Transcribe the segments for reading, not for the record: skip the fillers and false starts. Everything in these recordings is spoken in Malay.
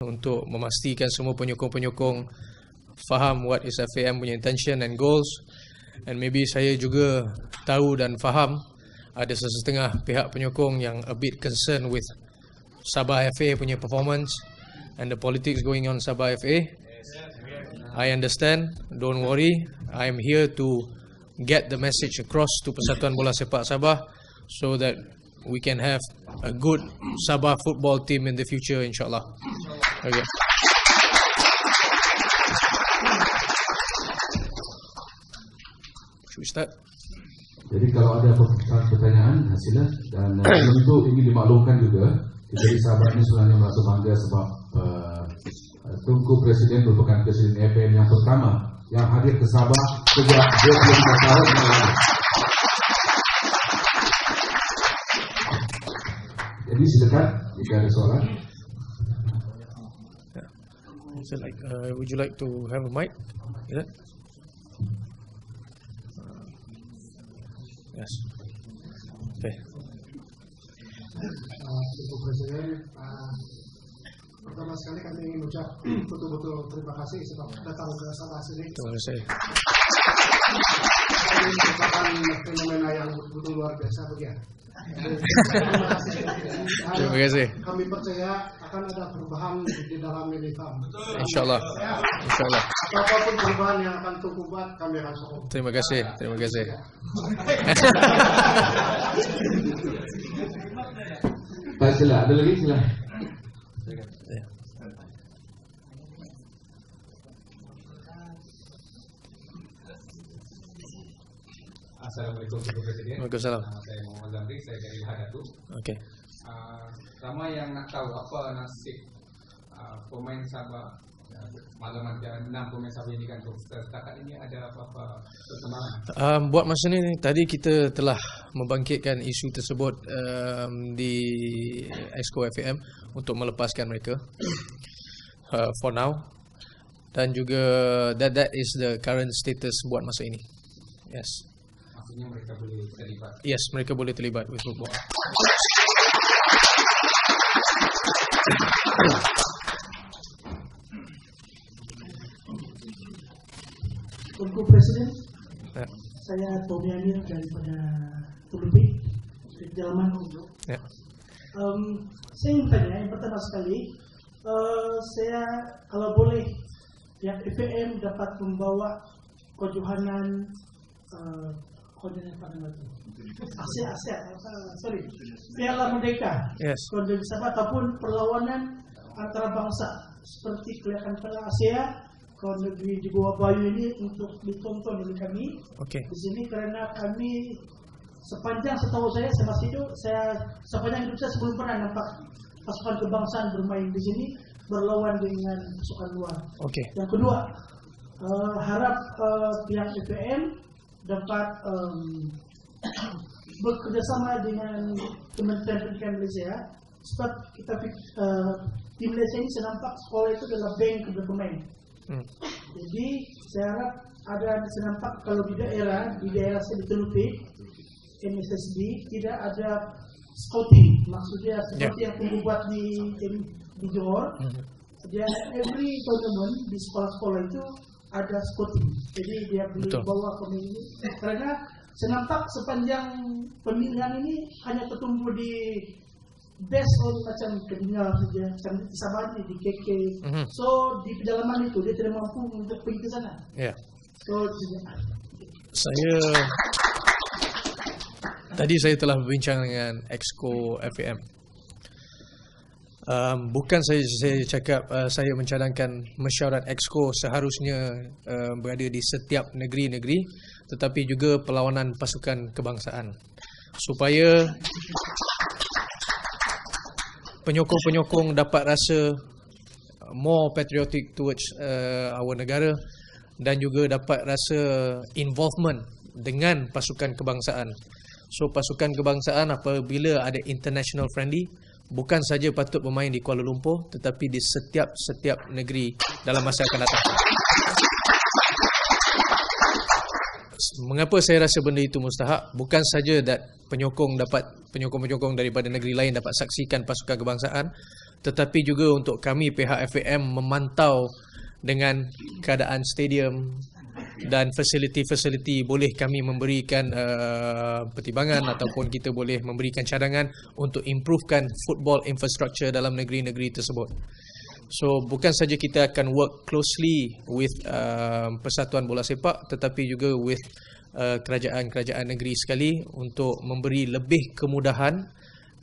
untuk memastikan semua penyokong-penyokong faham what is FAM punya intention and goals. And maybe saya juga tahu dan faham ada sesetengah pihak penyokong yang a bit concerned with Sabah FA punya performance and the politics going on Sabah FA. I understand, don't worry. I am here to get the message across to Persatuan Bola Sepak Sabah so that we can have a good Sabah football team in the future, insyaAllah. Okay. Should we start? Jadi kalau ada pertanyaan, silakan. Dan tentu ingin dimaklumkan juga, kita di Sabah ini sebenarnya merasa bangga sebab Tunku Presiden merupakan Presiden FAM yang pertama yang hadir ke Sabah sejak 25 tahun yang lalu. Jadi silakan jika ada soalan. So would you like to have a mic? Yeah. Yes. Okay. Ibu Presiden, pertama sekali kami ingin ucap betul-betul terima kasih sebab datang ke Sabah sini. Terima kasih. Ini merupakan fenomena yang betul luar biasa bagi saya. Terima kasih. Kami percaya akan ada perubahan di dalam Milifam. InsyaAllah. InsyaAllah. Apapun perubahan yang akan Tunku buat, kami akan sokong. Terima kasih. Terima kasih. Pak sila, ada lagi sila. Assalamualaikum Ibu Presiden. Waalaikumsalam. Saya Muhammad Zamri, saya dari Hadatu. Okay. Ramai yang nak tahu apa nasib pemain Sabah malam ada 6 pemain Sabah yang digantung. Setakat ini ada apa-apa perkembangan? Buat masa ni tadi kita telah membangkitkan isu tersebut di Exco FAM untuk melepaskan mereka for now, dan juga that is the current status buat masa ini. Yes. Maksudnya mereka boleh terlibat? Yes, mereka boleh terlibat with football. Tunku Presiden, Ya. saya Tommy Amir daripada Tulupik, di Dalaman Unjuk. Ya. Saya ingin tanya, yang pertama sekali, saya kalau boleh, pihak FAM dapat membawa kejohanan Piala Merdeka, Yes. Kontinen Sabah ataupun perlawanan antara bangsa seperti kelihatan pada Asia, kalau negeri di bawah Bayu ini untuk ditonton oleh kami Okay. di sini, karena kami sepanjang setahu saya masih hidup, saya sepanjang hidup saya sebelum pernah nampak pasukan kebangsaan bermain di sini berlawan dengan pasukan luar. Okay. Yang kedua, harap pihak FAM dapat bekerjasama dengan Kementerian Pendidikan Malaysia, sebab kita di Malaysia ini saya nampak sekolah itu adalah bank berpemain. Jadi saya harap ada, saya nampak kalau di daerah saya di Telupik, MSSB tidak ada scouting, maksudnya seperti yang Tunku buat di Johor. Dia every tournament di sekolah-sekolah itu ada scouting, jadi dia boleh bawa pemain ini, karena saya nampak sepanjang pemilihan ini hanya tertumpu di based on macam kedengar saja, macam di Sabah ini, di KK. So di pedalaman itu dia tidak mampu untuk pergi ke sana. Yeah. So tadi saya telah berbincang dengan Exco FAM. Bukan saya cakap saya mencadangkan mesyuarat Exco seharusnya berada di setiap negeri-negeri, tetapi juga perlawanan pasukan kebangsaan, supaya penyokong-penyokong dapat rasa more patriotic towards our negara, dan juga dapat rasa involvement dengan pasukan kebangsaan. So pasukan kebangsaan apabila ada international friendly, bukan saja patut bermain di Kuala Lumpur, tetapi di setiap negeri dalam masa akan datang. Mengapa saya rasa benda itu mustahak? Bukan saja that penyokong daripada negeri lain dapat saksikan pasukan kebangsaan, tetapi juga untuk kami pihak FAM memantau dengan keadaan stadium dan fasiliti-fasiliti, boleh kami memberikan pertimbangan ataupun kita boleh memberikan cadangan untuk improvekan football infrastructure dalam negeri-negeri tersebut. So bukan saja kita akan work closely with Persatuan Bola Sepak, tetapi juga with kerajaan-kerajaan negeri sekali untuk memberi lebih kemudahan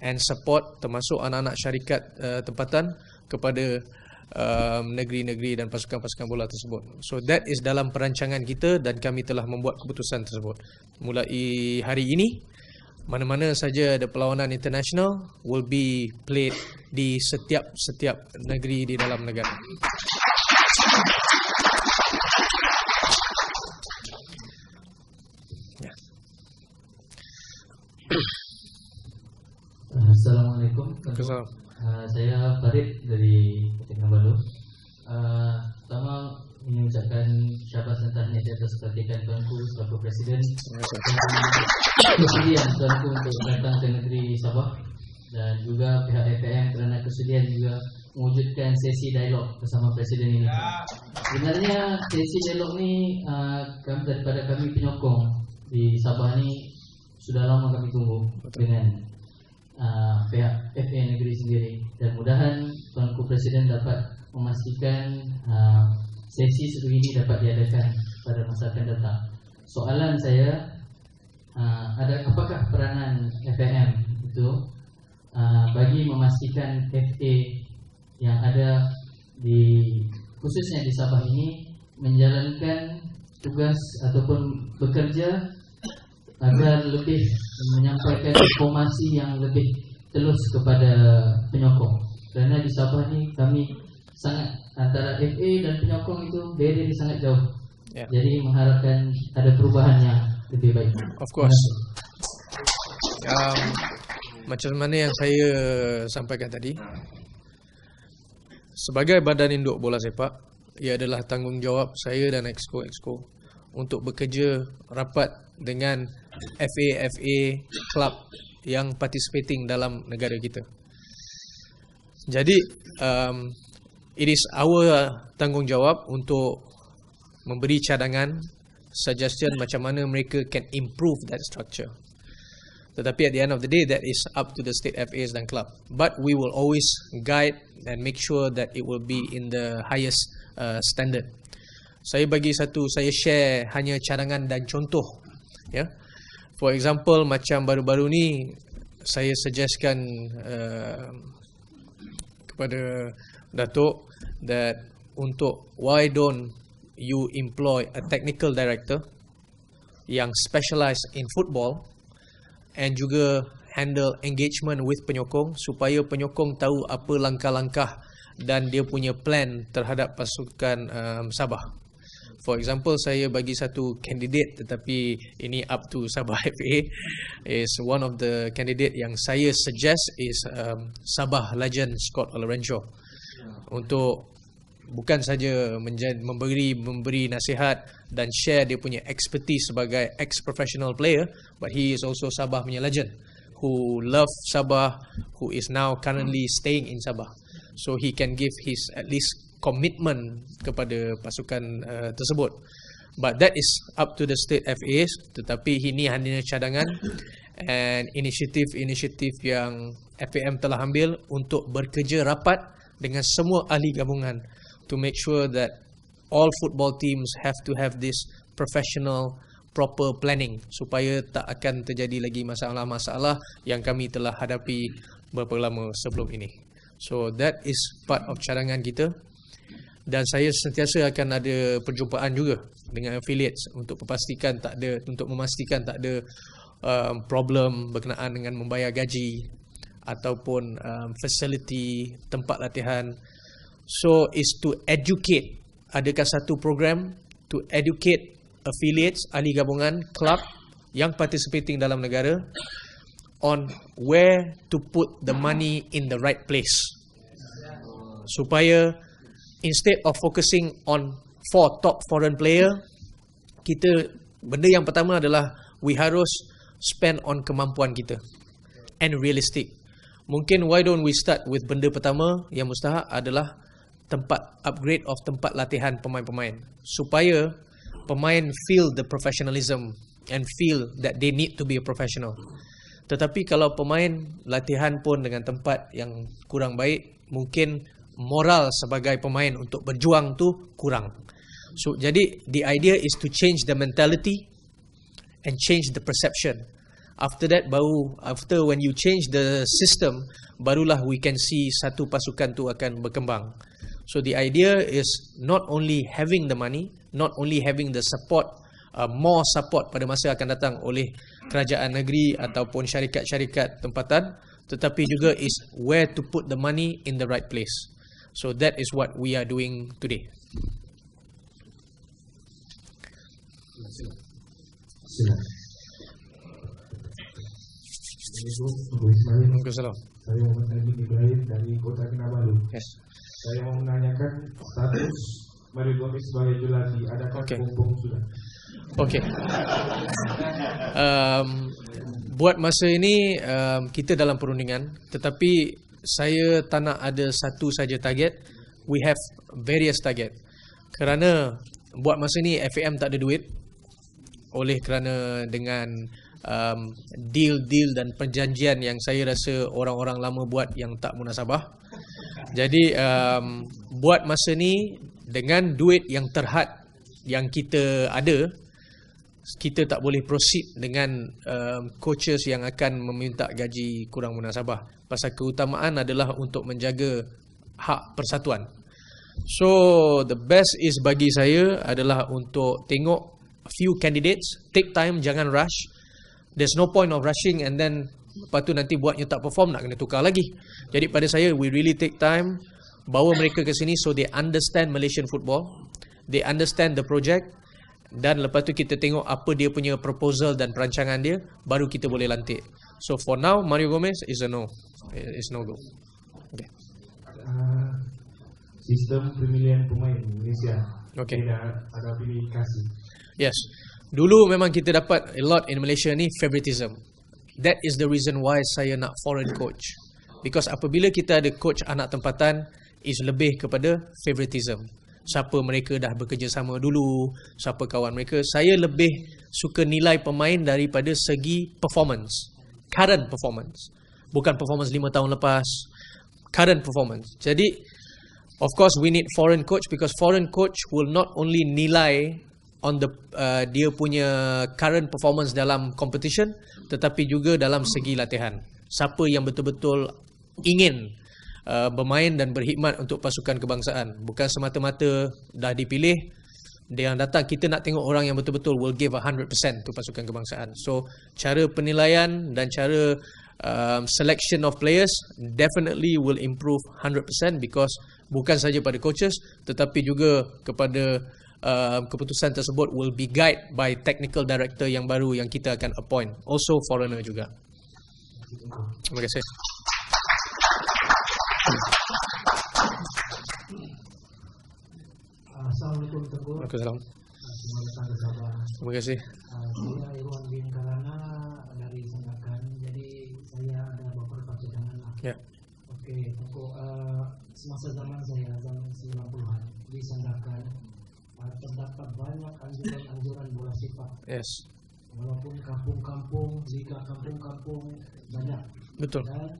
and support termasuk anak-anak syarikat tempatan kepada negeri-negeri dan pasukan-pasukan bola tersebut. So that is dalam perancangan kita dan kami telah membuat keputusan tersebut. Mulai hari ini, mana-mana saja ada perlawanan international will be played di setiap negeri di dalam negara. Assalamualaikum. Assalamualaikum. Saya Farid dari Kinabalu. Pertama ingin ucapkan syabas dan tahniah di atas kelantikan tuanku selaku Presiden dan kesudian tuanku untuk datang ke negeri Sabah, dan juga pihak FAM kerana kesudian juga mewujudkan sesi dialog bersama Presiden ini. Sebenarnya sesi dialog ni daripada kami penyokong di Sabah ni sudah lama kami tunggu dengan pihak FA negeri sendiri, dan mudahan tuanku Presiden dapat memastikan sesi seperti ini dapat diadakan pada masa akan datang. Soalan saya, apakah peranan FAM itu bagi memastikan FA yang ada di khususnya di Sabah ini menjalankan tugas ataupun bekerja agar lebih menyampaikan informasi yang lebih telus kepada penyokong. Kerana di Sabah ni kami sangat, antara FA dan penyokong itu beda sangat jauh. Jadi mengharapkan ada perubahan yang lebih baik. Of course. Macam mana yang saya sampaikan tadi, sebagai badan induk bola sepak, ia adalah tanggungjawab saya dan Exco untuk bekerja rapat dengan FA club yang participating dalam negara kita. Jadi it is our tanggungjawab untuk memberi cadangan, suggestion macam mana mereka can improve that structure. Tetapi at the end of the day, that is up to the state FAs dan club. But we will always guide and make sure that it will be in the highest standard. Saya share hanya cadangan dan contoh. Ya. For example, macam baru-baru ni saya suggestkan kepada Datuk that untuk why don't you employ a technical director yang specialised in football and juga handle engagement with penyokong, supaya penyokong tahu apa langkah-langkah dan dia punya plan terhadap pasukan Sabah. For example, saya bagi satu candidate, tetapi ini up to Sabah FA, is one of the candidate yang saya suggest is Sabah legend Scott Lorenzo, untuk bukan saja memberi nasihat dan share dia punya expertise sebagai ex-professional player, but he is also Sabah punya legend who love Sabah, who is now currently staying in Sabah. So he can give his at least commitment kepada pasukan tersebut. But that is up to the state FAs. Tetapi ini hanya cadangan and inisiatif yang FAM telah ambil untuk bekerja rapat dengan semua ahli gabungan to make sure that all football teams have to have this professional proper planning, supaya tak akan terjadi lagi masalah-masalah yang kami telah hadapi beberapa lama sebelum ini. So that is part of cadangan kita. Dan saya sentiasa akan ada perjumpaan juga dengan affiliates untuk memastikan tak ada problem berkenaan dengan membayar gaji ataupun facility, tempat latihan. So is to educate. Adakah satu program to educate affiliates, ahli gabungan, club yang participating dalam negara on where to put the money in the right place, supaya instead of focusing on 4 top foreign player, benda yang pertama adalah we harus spend on kemampuan kita and realistic. Mungkin why don't we start with benda pertama yang mustahak adalah upgrade of tempat latihan pemain-pemain, supaya pemain feel the professionalism and feel that they need to be a professional. Tetapi kalau pemain latihan pun dengan tempat yang kurang baik, mungkin moral sebagai pemain untuk berjuang tu kurang. So jadi the idea is to change the mentality and change the perception. After that, after when you change the system, barulah we can see satu pasukan tu akan berkembang. So the idea is not only having the money, not only having the support, more support pada masa akan datang oleh kerajaan negeri ataupun syarikat-syarikat tempatan, tetapi juga is where to put the money in the right place. So that is what we are doing today. Assalamualaikum. Saya Muhammad Amin Ibrahim dari Kota Kinabalu. Yes. Saya mau menanyakan status Mario Gomez sebagai Juladi. Adakah Pompong sudah? Okey. Buat masa ini kita dalam perundingan, tetapi saya tak nak ada satu saja target. We have various target. Kerana buat masa ini FAM tak ada duit, oleh kerana dengan deal dan perjanjian yang saya rasa orang-orang lama buat yang tak munasabah. Jadi buat masa ni dengan duit yang terhad yang kita ada, kita tak boleh proceed dengan coaches yang akan meminta gaji kurang munasabah. Pasal keutamaan adalah untuk menjaga hak persatuan. So the best is bagi saya adalah untuk tengok a few candidates, take time, jangan rush. There's no point of rushing and then lepas tu nanti buatnya tak perform, nak kena tukar lagi. Jadi pada saya, we really take time, bawa mereka ke sini so they understand Malaysian football, they understand the project, dan lepas tu kita tengok apa dia punya proposal dan perancangan dia, baru kita boleh lantik. So for now, Mario Gomez is a no. It's no go. Okay. Sistem pemilihan pemain Malaysia. Okay. Ada pilih kasih. Yes. Dulu memang kita dapat a lot in Malaysia ni favoritism. That is the reason why saya nak foreign coach. Because apabila kita ada coach anak tempatan, is lebih kepada favoritism. Siapa mereka dah bekerja sama dulu, siapa kawan mereka. Saya lebih suka nilai pemain daripada segi performance. Current performance. Bukan performance 5 tahun lepas. Current performance. Jadi, of course we need foreign coach because foreign coach will not only nilai on the dia punya current performance dalam competition, tetapi juga dalam segi latihan. Siapa yang betul-betul ingin bermain dan berkhidmat untuk pasukan kebangsaan, bukan semata-mata dah dipilih dia yang datang. Kita nak tengok orang yang betul-betul will give 100% to pasukan kebangsaan. So cara penilaian dan cara selection of players definitely will improve 100% because bukan saja pada coaches tetapi juga kepada keputusan tersebut will be guided by technical director yang baru yang kita akan appoint, also foreigner juga. Terima kasih. Assalamualaikum Tengku. Waalaikumsalam. Terima kasih. Saya Irwan bin Karana dari Sandakan. Jadi saya ada beberapa cadangan lah. Ya. Okey, Tengku. Semasa zaman saya, zaman 90-an di Sandakan, terdapat banyak anjuran bola sepak. Yes. Walaupun kampung-kampung, liga kampung-kampung banyak. Betul. Dan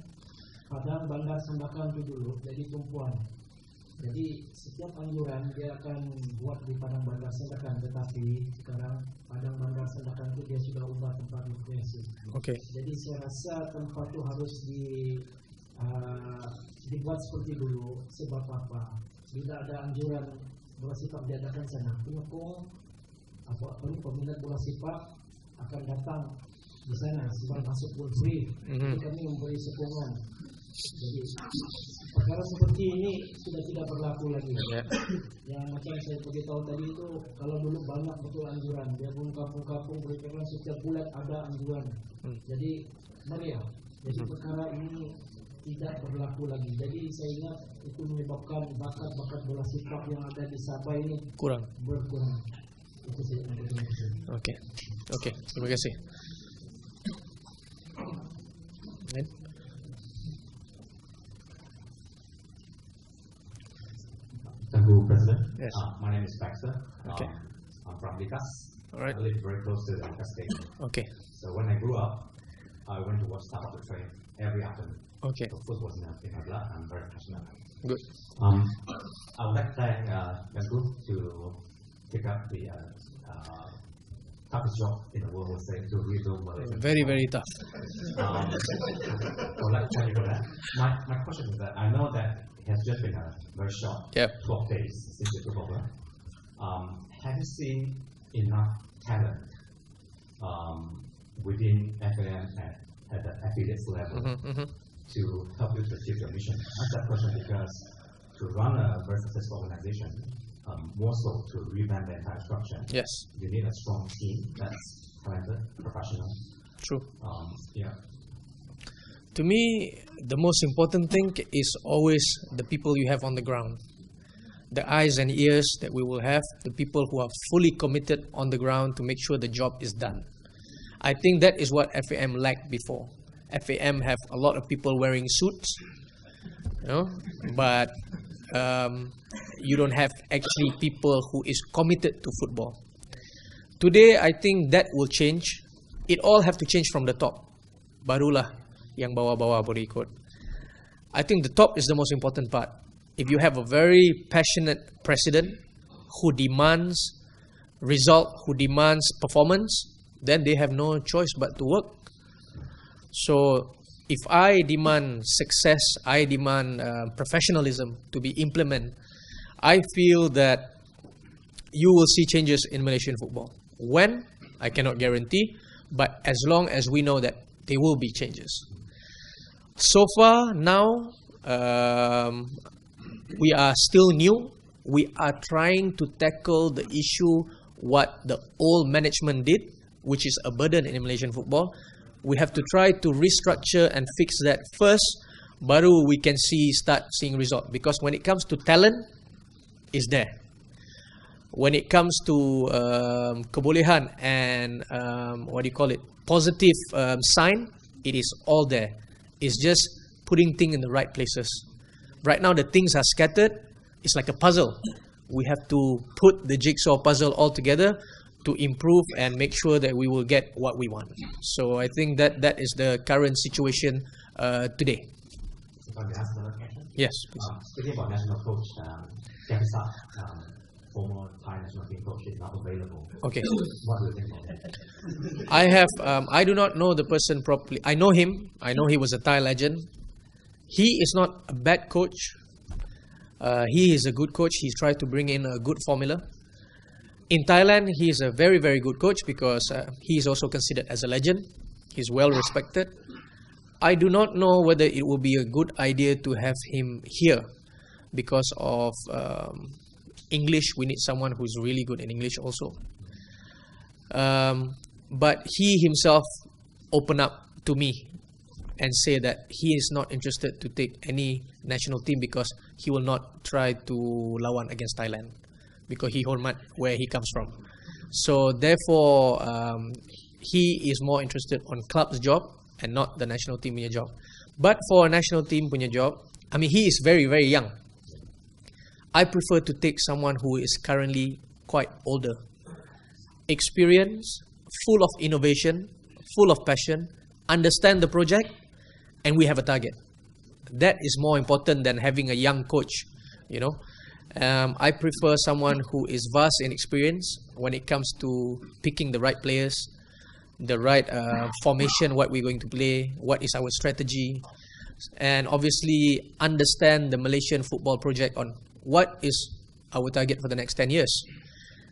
Padang Bandar Sandakan itu dulu jadi tumpuan. Jadi setiap anjuran dia akan buat di Padang Bandar Sandakan, tetapi sekarang Padang Bandar Sandakan itu dia sudah ubah tempat rekreasi. Okey. Jadi saya rasa tempat itu harus dibuat seperti dulu. Sebab apa? Bila ada anjuran bola sepak diadakan sana, penyokong peminat bola sepak akan datang di sana sebab masuk goal free. Jadi kami memberi sokongan. Jadi perkara seperti ini sudah tidak berlaku lagi. Yang macam saya beritahu tadi itu, kalau dulu banyak betul anjuran, dia pun kampung-kampung berikutnya setiap bulan ada anjuran. Jadi meriah. Jadi perkara ini tidak berlaku lagi. Jadi saya ingat itu menyebabkan bakat-bakat bola sepak yang ada di Sabah ini berkurang. Itu saja. Okey. Okey, terima kasih. Tengku President. Yes. My name is Baxter. Okay. I'm from Likas. All right. I live very close to the Likas Stadium. Okay. So when I grew up, I went to watch Start of the Train every afternoon. Okay. So football is in my blood. I'm very passionate. Good. I would like to thank Tengku to pick up the toughest job in the world, let's say, to rebuild Malaysia. Very, very tough. I would like to thank you for that. My question is that I know that it has just been a very short 12 days since you took over. Have you seen enough talent within FAM at the affiliates level to help you to achieve your mission? I ask that question because to run a very successful organization, more so to revamp the entire structure, yes, you need a strong team that's talented, professional. True. Yeah. To me, the most important thing is always the people you have on the ground. The eyes and ears that we will have, the people who are fully committed on the ground to make sure the job is done. I think that is what FAM lacked before. FAM have a lot of people wearing suits, you know, but you don't have actually people who is committed to football. Today, I think that will change. It all have to change from the top. Barulah yang bawah-bawah boleh ikut. I think the top is the most important part. If you have a very passionate president who demands result, who demands performance, then they have no choice but to work. So if I demand success, I demand professionalism to be implemented, I feel that you will see changes in Malaysian football. When? I cannot guarantee, but as long as we know that there will be changes. So far, now, we are still new. We are trying to tackle the issue what the old management did, which is a burden in Malaysian football. We have to try to restructure and fix that first, baru we can start seeing result. Because when it comes to talent, it's there. When it comes to kebolehan and positive sign, it is all there. It's just putting things in the right places. Right now the things are scattered. It's like a puzzle. We have to put the jigsaw puzzle all together to improve and make sure that we will get what we want. So I think that is the current situation today. If I may ask another question? Yes, please. Speaking about national coach, Kapisa, former Thai national team coach, is not available. Okay. What do you think about that? I do not know the person properly. I know him. I know he was a Thai legend. He is not a bad coach. He is a good coach. He's tried to bring in a good formula. In Thailand, he is a very, very good coach because he is also considered as a legend. He's well respected. I do not know whether it will be a good idea to have him here because of English. We need someone who's really good in English also. But he himself opened up to me and say that he is not interested to take any national team because he will not try to lawan against Thailand because he hormat where he comes from. So therefore, he is more interested on club's job and not the national team punya job. But for a national team punya job, I mean, he is very, very young. I prefer to take someone who is currently quite older, experienced, full of innovation, full of passion, understand the project, and we have a target. That is more important than having a young coach, you know. I prefer someone who is vast in experience when it comes to picking the right players, the right formation, what we're going to play, what is our strategy, and obviously understand the Malaysian football project on what is our target for the next 10 years.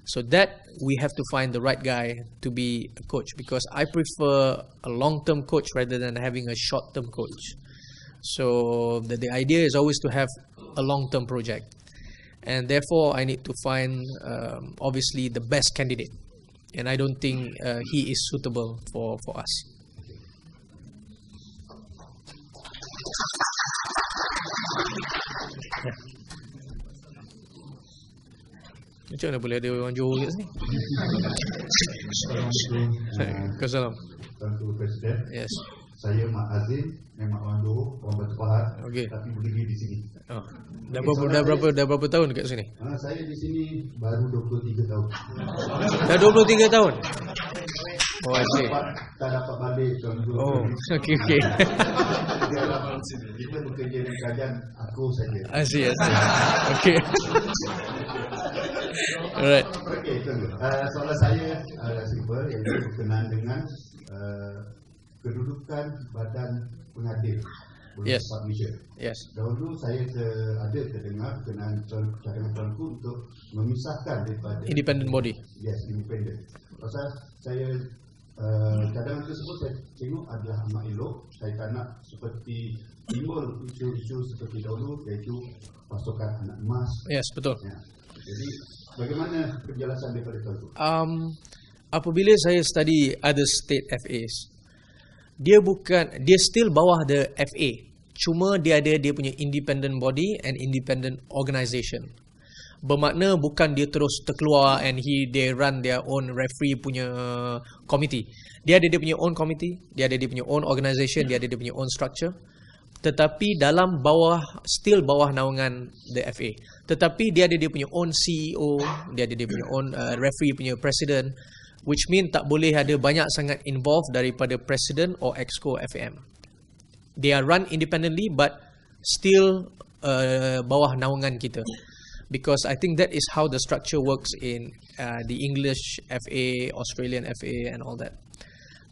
So that we have to find the right guy to be a coach because I prefer a long-term coach rather than having a short-term coach. So the idea is always to have a long-term project. And therefore, I need to find obviously the best candidate. And I don't think he is suitable for us. Yeah. Macam mana boleh ada orang Johor kat sini? Assalamualaikum. Assalamualaikum. Tengku Presiden. Yes. Saya Mak Azim, memang orang Johor, orang Batu Pahat, tapi berdiri di sini. Dah berapa tahun dekat sini? Saya di sini baru 23 tahun. Dah 23 tahun? Oh, tak dapat balik tahun 20. Oh, okey. Kita bekerja dengan kerajaan aku saja. Asyik. Okey. Alright. Okey, tunggu. Soalan saya adalah simple, iaitu berkenaan dengan kedudukan Badan Pengadil Submission. Yes. Dahulu saya ada terdengar berkenaan cadangan tuanku untuk memisahkan daripada independent body. Yes, independent. Pasal saya cadangan tersebut saya tengok adalah amat elok. Saya tak nak seperti timbul isu-isu seperti dahulu, iaitu pasukan anak emas. Yes, betul. Ya. Jadi bagaimana penjelasan daripada tuanku? Apabila saya study other state FAs, dia still bawah the FA. Cuma dia ada dia punya independent body and independent organisation. Bermakna bukan dia terus terkeluar and they run their own referee punya committee. Dia ada dia punya own committee, dia ada dia punya own organisation, dia ada dia punya own structure. Tetapi dalam still bawah naungan the FA. Tetapi dia ada dia punya own CEO, dia ada dia punya own referee punya president, which mean tak boleh ada banyak sangat involved daripada president or exco FAM. They are run independently but still bawah naungan kita. Because I think that is how the structure works in the English FA, Australian FA and all that.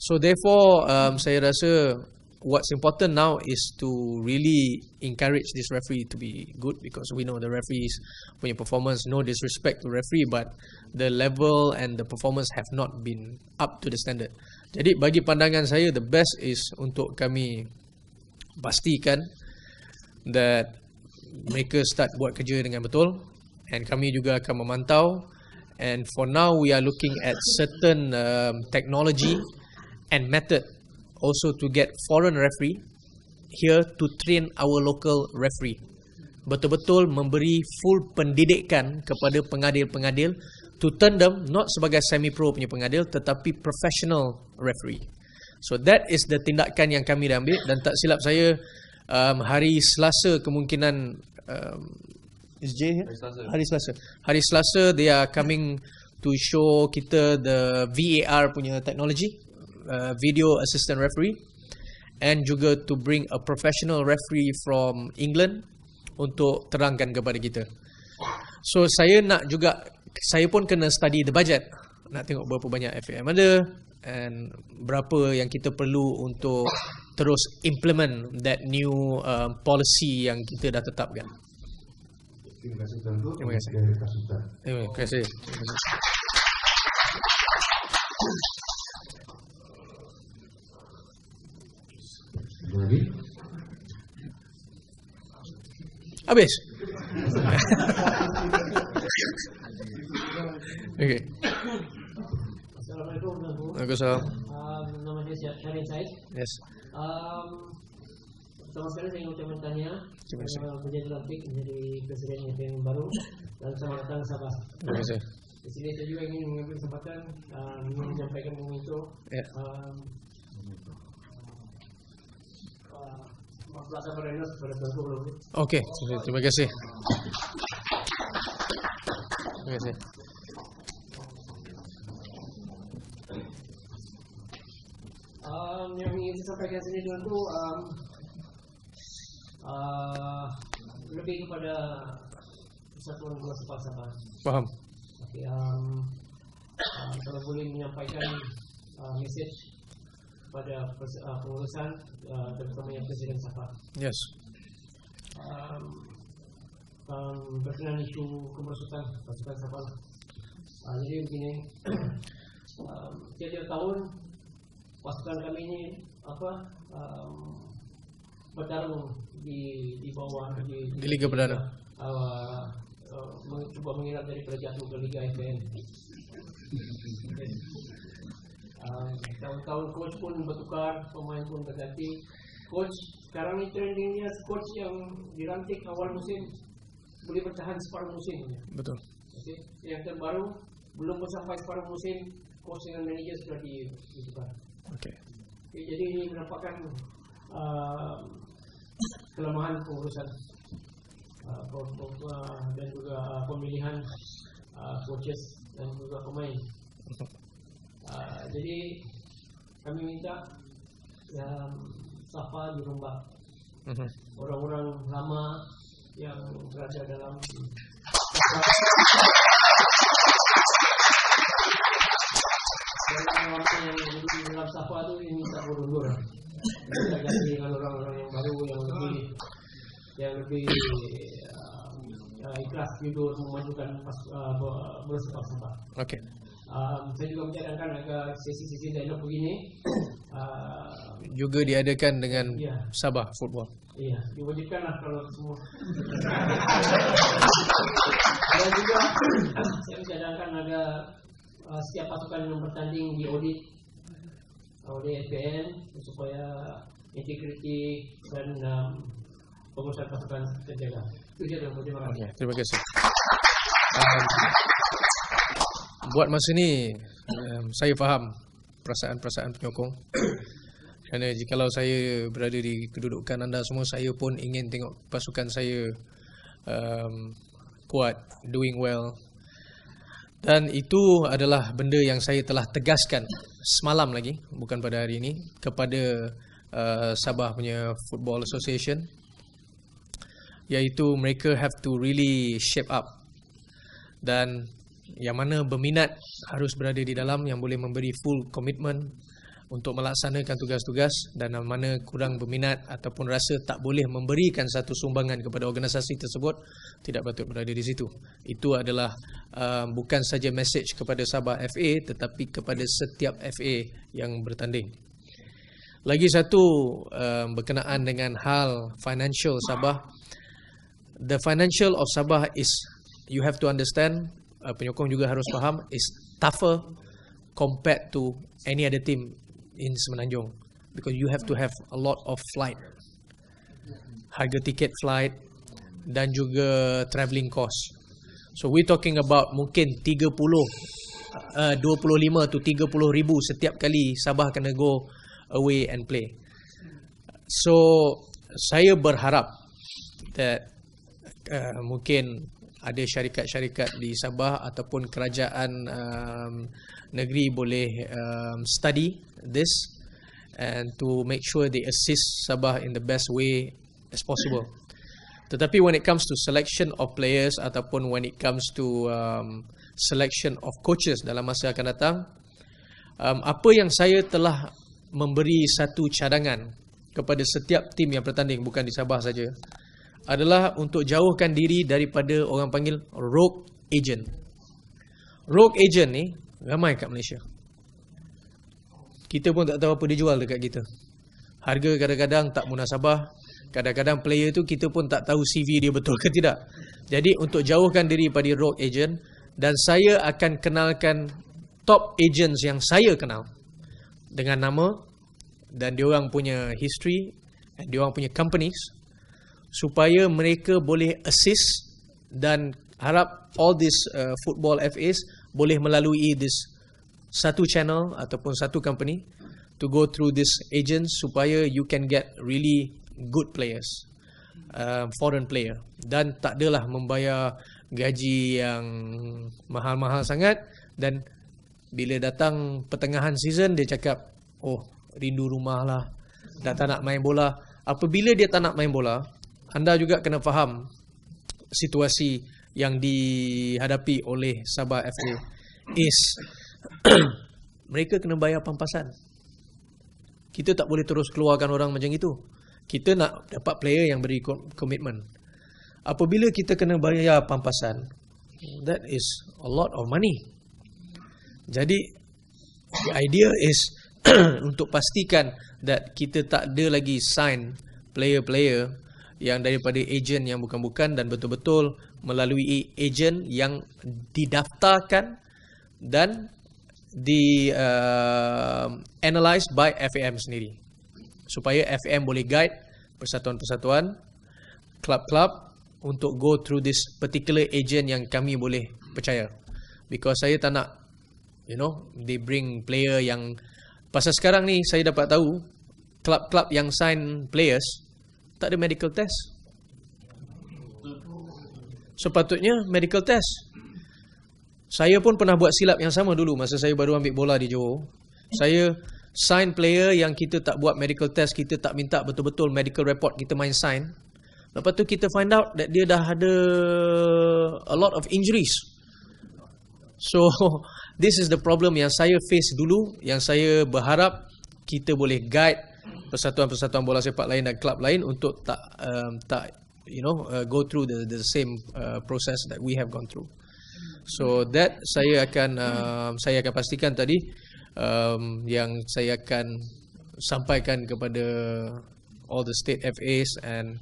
So therefore, saya rasa what's important now is to really encourage this referee to be good, because we know the referees punya performance, no disrespect to referee, but the level and the performance have not been up to the standard. Jadi bagi pandangan saya, the best is untuk kami pastikan that mereka start buat kerja dengan betul, and kami juga akan memantau. And for now we are looking at certain technology and method also to get foreign referee here to train our local referee. Betul-betul memberi full pendidikan kepada pengadil-pengadil to turn them not sebagai semi-pro punya pengadil, tetapi professional referee. So that is the tindakan yang kami dah ambil. Dan tak silap saya, hari Selasa kemungkinan Hari Selasa they are coming to show kita the VAR punya technology, video assistant referee, and juga to bring a professional referee from England untuk terangkan kepada kita. So saya pun kena study the budget, nak tengok berapa banyak FAM ada and berapa yang kita perlu untuk terus implement that new policy yang kita dah tetapkan. Terima kasih Tuanku. Terima kasih. Terima kasih. Lagi? Habis. Okay. Assalamualaikum. Waalaikumsalam. Nama saya Syarin Said. Yes. Pertama sekali saya ingin ucapkan tahniah menjadi dilantik menjadi presiden yang baru, dan selamat datang Sabah. Terima kasih. Di sini saya juga ingin mengambil kesempatan menyampaikan memento Plaza Morenos kepada Tuanku belum. Okey, terima kasih. Terima kasih. Yang ingin saya sampaikan sini Tuanku, lebih kepada Persatuan Gula Sepah Sabah. Faham. Okay, kalau boleh menyampaikan message kepada pengurusan, terutama yang Presiden Sabah. Yes. Berkenaan isu kemerosotan pasukan Sabah. Jadi begini, setiap tahun pasukan kami ini bertarung di bawah di Liga Perdana. Mencoba mengelak daripada jatuh ke Liga FAM. Tahun-tahun coach pun bertukar, pemain pun berganti. Coach sekarang ni trendingnya coach yang dilantik awal musim boleh bertahan separuh musim. Betul. Okay. Yang terbaru belum sampai separuh musim, coach dengan manager sudah ditukar. Okay. Jadi ini merupakan kelemahan pengurusan dan juga pemilihan coaches dan juga pemain. Jadi kami minta Safa dirombak. Orang-orang lama yang berada dalam yang dalam Safa itu ini tak mundur. Kita ganti dengan orang-orang yang baru yang lebih ikhlas jujur memajukan bola sepak Sabah. Okay. Saya juga mencadangkan agar sesi-sesi dialog begini juga diadakan dengan Sabah Football. Iya, diwajibkanlah kalau semua. Dan juga saya mencadangkan agar setiap pasukan yang bertanding diaudit oleh FPN supaya integriti dan pengurusan pasukan terjaga. Itu saja. Terima kasih. Terima kasih. Buat masa ni saya faham perasaan-perasaan penyokong. Kerana jikalau saya berada di kedudukan anda semua, saya pun ingin tengok pasukan saya kuat, doing well. Dan itu adalah benda yang saya telah tegaskan semalam lagi, bukan pada hari ini, kepada Sabah punya Football Association, iaitu mereka have to really shape up. Dan yang mana berminat harus berada di dalam, yang boleh memberi full commitment untuk melaksanakan tugas-tugas, dan yang mana kurang berminat ataupun rasa tak boleh memberikan satu sumbangan kepada organisasi tersebut, tidak patut berada di situ. Itu adalah bukan saja message kepada Sabah FA, tetapi kepada setiap FA yang bertanding. Lagi satu berkenaan dengan hal financial Sabah. The financial of Sabah is, you have to understand, penyokong juga harus faham, is tougher compared to any other team in Semenanjung, because you have to have a lot of flight, harga tiket flight dan juga travelling cost. So we talking about mungkin 25 to 30 ribu setiap kali Sabah kena go away and play. So saya berharap that mungkin ada syarikat-syarikat di Sabah ataupun kerajaan negeri boleh study this and to make sure they assist Sabah in the best way as possible. Tetapi when it comes to selection of players ataupun when it comes to selection of coaches dalam masa akan datang, apa yang saya telah memberi satu cadangan kepada setiap tim yang bertanding, bukan di Sabah saja, adalah untuk jauhkan diri daripada orang panggil rogue agent. Rogue agent ni ramai kat Malaysia. Kita pun tak tahu apa dia jual dekat kita. Harga kadang-kadang tak munasabah. Kadang-kadang player tu kita pun tak tahu CV dia betul ke tidak. Jadi untuk jauhkan diri daripada rogue agent, dan saya akan kenalkan top agents yang saya kenal dengan nama dan diorang punya history dan diorang punya companies, supaya mereka boleh assist, dan harap all these football FAs boleh melalui this satu channel ataupun satu company to go through this agents, supaya you can get really good players, foreign player, dan tak adalah membayar gaji yang mahal-mahal sangat, dan bila datang pertengahan season dia cakap, oh rindu rumah lah, dah tak nak main bola. Apabila dia tak nak main bola, anda juga kena faham situasi yang dihadapi oleh Sabah FA is mereka kena bayar pampasan. Kita tak boleh terus keluarkan orang macam itu. Kita nak dapat player yang beri komitmen. Apabila kita kena bayar pampasan, that is a lot of money. Jadi the idea is untuk pastikan that kita tak ada lagi sign player-player yang daripada ejen yang bukan-bukan, dan betul-betul melalui ejen yang didaftarkan dan di analyzed by FAM sendiri, supaya FAM boleh guide persatuan-persatuan, klub-klub untuk go through this particular agent yang kami boleh percaya. Because saya tak nak, they bring player yang Pasal sekarang ni saya dapat tahu klub-klub yang sign players tak ada medical test. Sepatutnya medical test. Saya pun pernah buat silap yang sama dulu masa saya baru ambil bola di Johor. Saya sign player yang kita tak buat medical test, kita tak minta betul-betul medical report, kita main sign. Lepas tu kita find out that dia dah ada a lot of injuries. So this is the problem yang saya face dulu, yang saya berharap kita boleh guide persatuan-persatuan bola sepak lain dan klub lain untuk tak go through the same process that we have gone through. So that saya akan pastikan tadi yang saya akan sampaikan kepada all the state FAs and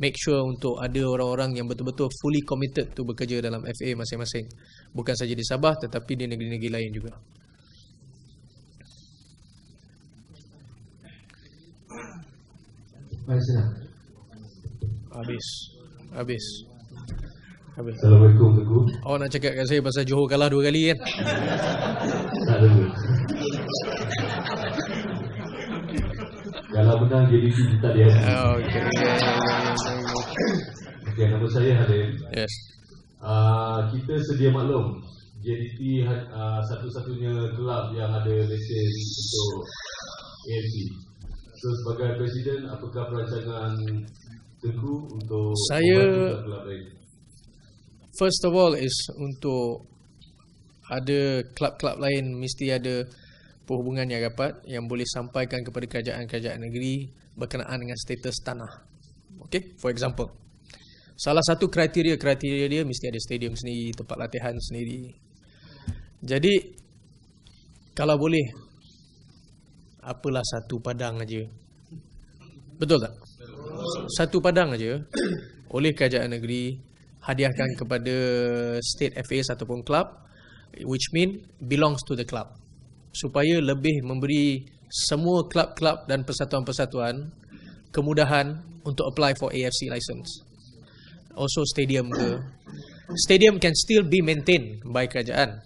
make sure untuk ada orang-orang yang betul-betul fully committed to bekerja dalam FA masing-masing. Bukan saja di Sabah tetapi di negeri-negeri lain juga. Habis. Assalamualaikum Teguh. Awak nak cakap kat saya pasal Johor kalah 2 kali kan? Tak ada. Kalau menang jadi kita dia. Okey. Okey, nama saya Halim. Yes. Kita sedia maklum JDT satu-satunya kelab yang ada lesen untuk AFC. So sebagai presiden, apakah perancangan Teguh untuk saya kelab lain? First of all is untuk ada klub-klub lain mesti ada perhubungan yang rapat yang boleh sampaikan kepada kerajaan-kerajaan negeri berkenaan dengan status tanah. Okay, for example, salah satu kriteria dia mesti ada stadium sendiri, tempat latihan sendiri. Jadi kalau boleh, apalah satu padang aja. Betul tak? Satu padang aja oleh kerajaan negeri hadiahkan kepada state FAs ataupun club, which mean belongs to the club, supaya lebih memberi semua klub-klub dan persatuan-persatuan kemudahan untuk apply for AFC license. Also stadium ke. Stadium can still be maintained by kerajaan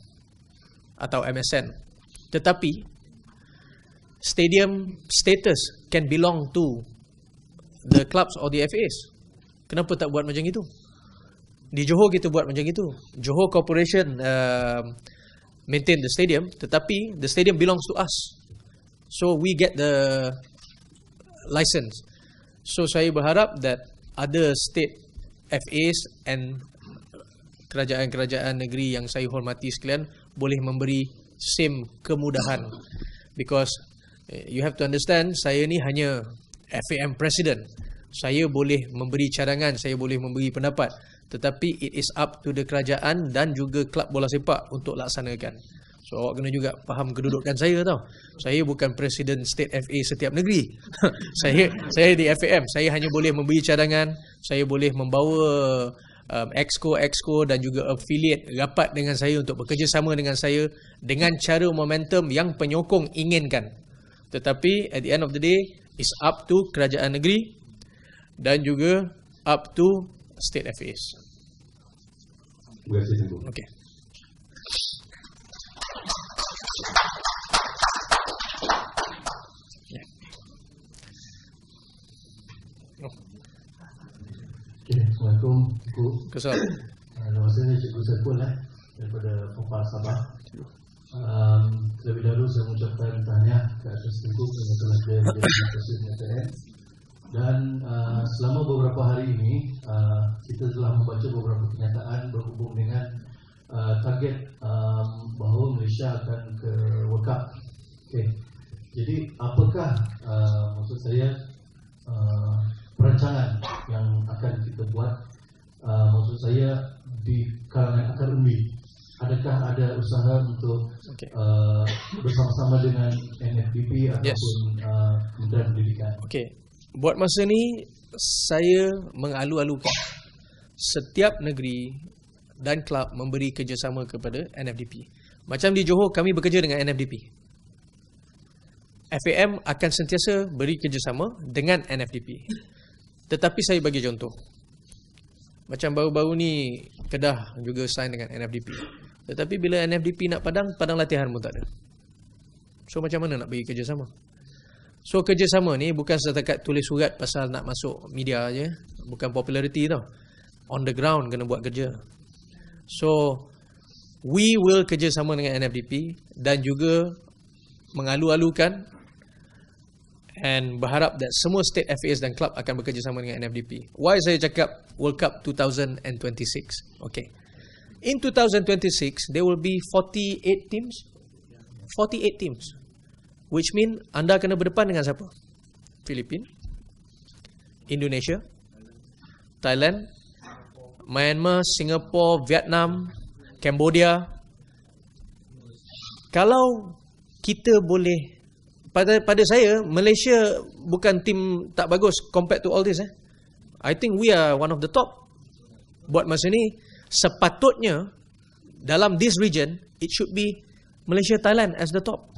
atau MSN. Tetapi stadium status can belong to the clubs or the FAs. Kenapa tak buat macam itu? Di Johor kita buat macam itu. Johor Corporation maintain the stadium, tetapi the stadium belongs to us. So we get the license. So saya berharap that other state FAs and kerajaan-kerajaan negeri yang saya hormati sekalian boleh memberi same kemudahan. Because you have to understand, saya ni hanya FAM President. Saya boleh memberi cadangan, saya boleh memberi pendapat, tetapi it is up to the kerajaan dan juga klub bola sepak untuk laksanakan. So awak kena juga faham kedudukan saya tau. Saya bukan Presiden State FA setiap negeri. saya di FAM, saya hanya boleh memberi cadangan, saya boleh membawa exco dan juga affiliate rapat dengan saya untuk bekerjasama dengan saya dengan cara momentum yang penyokong inginkan. Tetapi at the end of the day, it's up to kerajaan negeri dan juga up to state FAs. Terima kasih Teguh. Okay. Assalamualaikum Cikgu. Assalamualaikum. Nama saya Cikgu Saiful daripada Popar Sabah. Terlebih dahulu saya mengucapkan tahniah ke atas Cikgu yang telah menjadi presiden FAM. Dan selama beberapa hari ini kita telah membaca beberapa kenyataan berhubung dengan target bahawa Malaysia akan ke World Cup. Okay. Jadi apakah maksud saya perancangan yang akan kita buat, maksud saya di kalangan akar umbi, adakah ada usaha untuk bersama-sama dengan NFDP ataupun Kementerian Pendidikan? Okey. Buat masa ni saya mengalu-alukan setiap negeri dan klub memberi kerjasama kepada NFDP. Macam di Johor kami bekerja dengan NFDP. FAM akan sentiasa beri kerjasama dengan NFDP. Tetapi saya bagi contoh. Macam baru-baru ni Kedah juga sign dengan NFDP. Tetapi bila NFDP nak padang latihan pun tak ada. So macam mana nak bagi kerjasama? So kerjasama ni bukan setakat tulis surat pasal nak masuk media je. Bukan popularity tau. On the ground kena buat kerja. So we will kerjasama dengan NFDP dan juga mengalu-alukan and berharap that semua state FAs dan club akan bekerjasama dengan NFDP. Why saya cakap World Cup 2026? Okay. In 2026, there will be 48 teams. 48 teams. Which mean anda kena berdepan dengan siapa? Filipina, Indonesia, Thailand, Myanmar, Singapore, Vietnam, Cambodia. Kalau kita boleh, pada saya Malaysia bukan tim tak bagus compared to all this. I think we are one of the top. Buat masa ni sepatutnya dalam this region it should be Malaysia, Thailand as the top.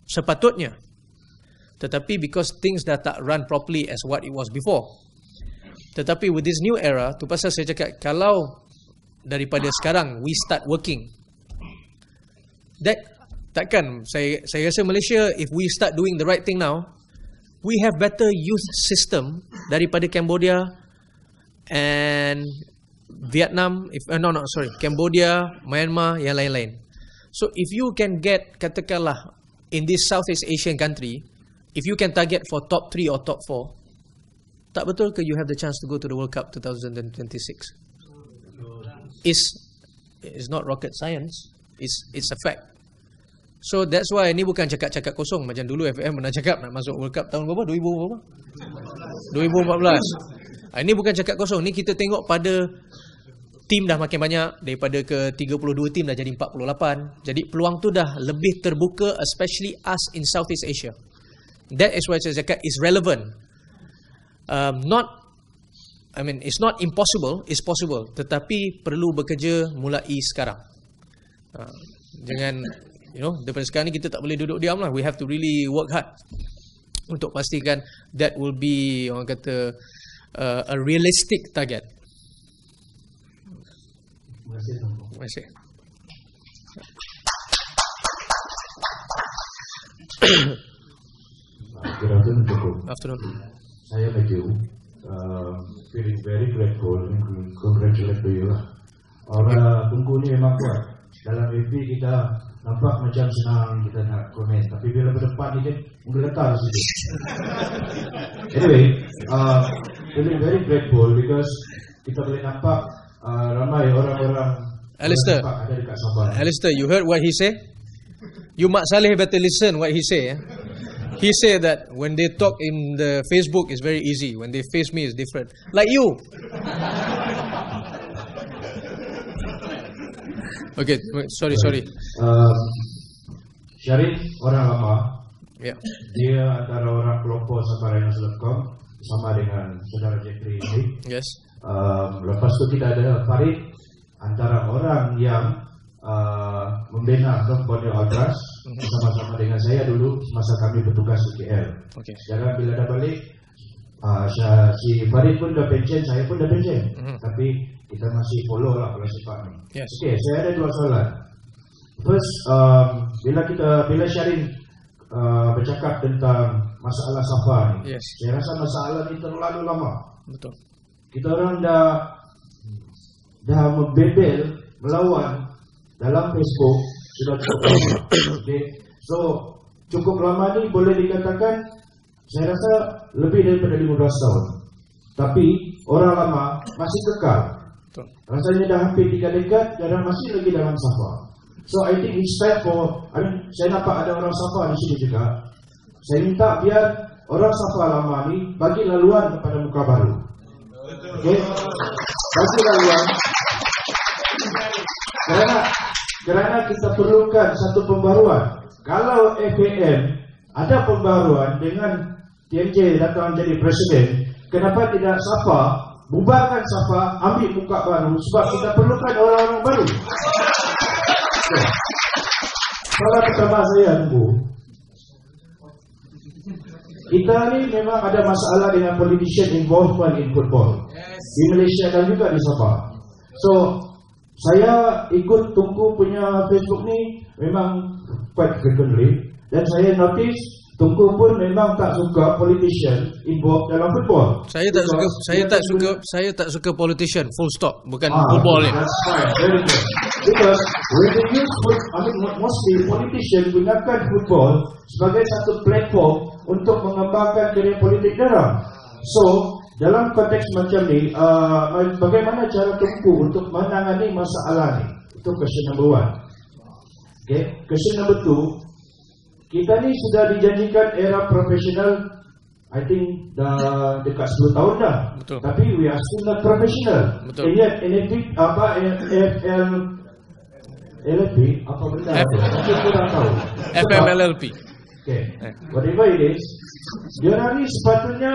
Sepatutnya. Tetapi because things dah tak run properly as what it was before. Tetapi with this new era, tu pasal saya cakap kalau daripada sekarang we start working, that takkan saya rasa Malaysia, if we start doing the right thing now, we have better youth system daripada Cambodia and Vietnam, Cambodia, Myanmar, yang lain-lain. So if you can get, katakanlah in this Southeast Asian country, if you can target for top 3 or top 4, tak betul ke you have the chance to go to the World Cup 2026? It's not rocket science. It's a fact. So that's why ni bukan cakap-cakap kosong. Macam dulu FAM pernah cakap nak masuk World Cup tahun berapa? 2014. Ini bukan cakap kosong. Ni kita tengok pada tim dah makin banyak. Daripada ke 32 tim dah jadi 48. Jadi peluang tu dah lebih terbuka, especially us in Southeast Asia. That is why saya cakap is relevant. It's not impossible, it's possible. Tetapi perlu bekerja mulai sekarang. Jangan, daripada sekarang ni kita tak boleh duduk diam lah. We have to really work hard untuk pastikan that will be, orang kata, a realistic target. Terima kasih. Good afternoon, Cukup. Afternoon. Saya Matthew. Feeling very grateful and congratulate to you. Orang Tungku ni memang kuat. Dalam FB kita nampak macam senang kita nak komen, tapi bila berdepan ni kan menggeletar sikit. Anyway, feeling very grateful because kita boleh nampak ramai orang-orang Alistair, ada dekat Sabah. Alistair, you heard what he say? You Mak Saleh better listen what he say. He said that when they talk in the Facebook it's very easy. When they face me it's different. Like you. Okay, sorry. Syarif orang lama. Yeah. Dia antara orang kelompok Sabarayana.com sama dengan saudara Jeffrey ini. Yes. Lepas tu kita ada Farid, antara orang yang membina Borneo Ultras sama-sama dengan saya dulu masa kami bertugas di KL. Okay. Jangan bila dah balik, si Farid pun dah pension, saya pun dah pension. Tapi kita masih follow lah bola sepak ni. Yes. Okay, saya ada dua soalan. First, bila Syarin bercakap tentang masalah Safa ni, yes, saya rasa masalah ni terlalu lama. Betul. Kita orang dah membebel, melawan dalam Facebook sudah cukup lama. Okay. So cukup lama ni boleh dikatakan saya rasa lebih daripada 15 tahun. Tapi orang lama masih kekal. Rasanya dah hampir 3 dekad dan masih lagi dalam Safa. So I think it's time for, saya nampak ada orang Safa di sini juga. Saya minta biar orang Safa lama ni bagi laluan kepada muka baru. Okay? Bagi laluan. Kerana kita perlukan satu pembaruan. Kalau FAM ada pembaruan dengan TMJ datang jadi presiden, kenapa tidak Safa bubarkan Safa, ambil muka baru, sebab kita perlukan orang-orang baru. Soalan pertama saya tunggu. Kita ni memang ada masalah dengan politician involvement in football di Malaysia dan juga di Sabah. So saya ikut Tungku punya Facebook ni memang quite frequently. Dan saya notice Tunku pun memang tak suka politician involved dalam football. Saya tak suka politician, full stop, bukan football ni. That's fine, very good. Because when they use mostly politician gunakan football sebagai satu platform untuk mengembangkan kerjaya politik mereka. So dalam konteks macam ni, bagaimana cara Tunku untuk menangani masalah ni? Itu question number 1. Okay, question number 2. Kita ni sudah dijanjikan era profesional, I think dah dekat 10 tahun dah. Betul. Tapi we are still not professional. Betul. And yet LFP apa LFP apa benda? Aku kurang tahu. FMLLP. Okay. Whatever it is, dia ni sepatutnya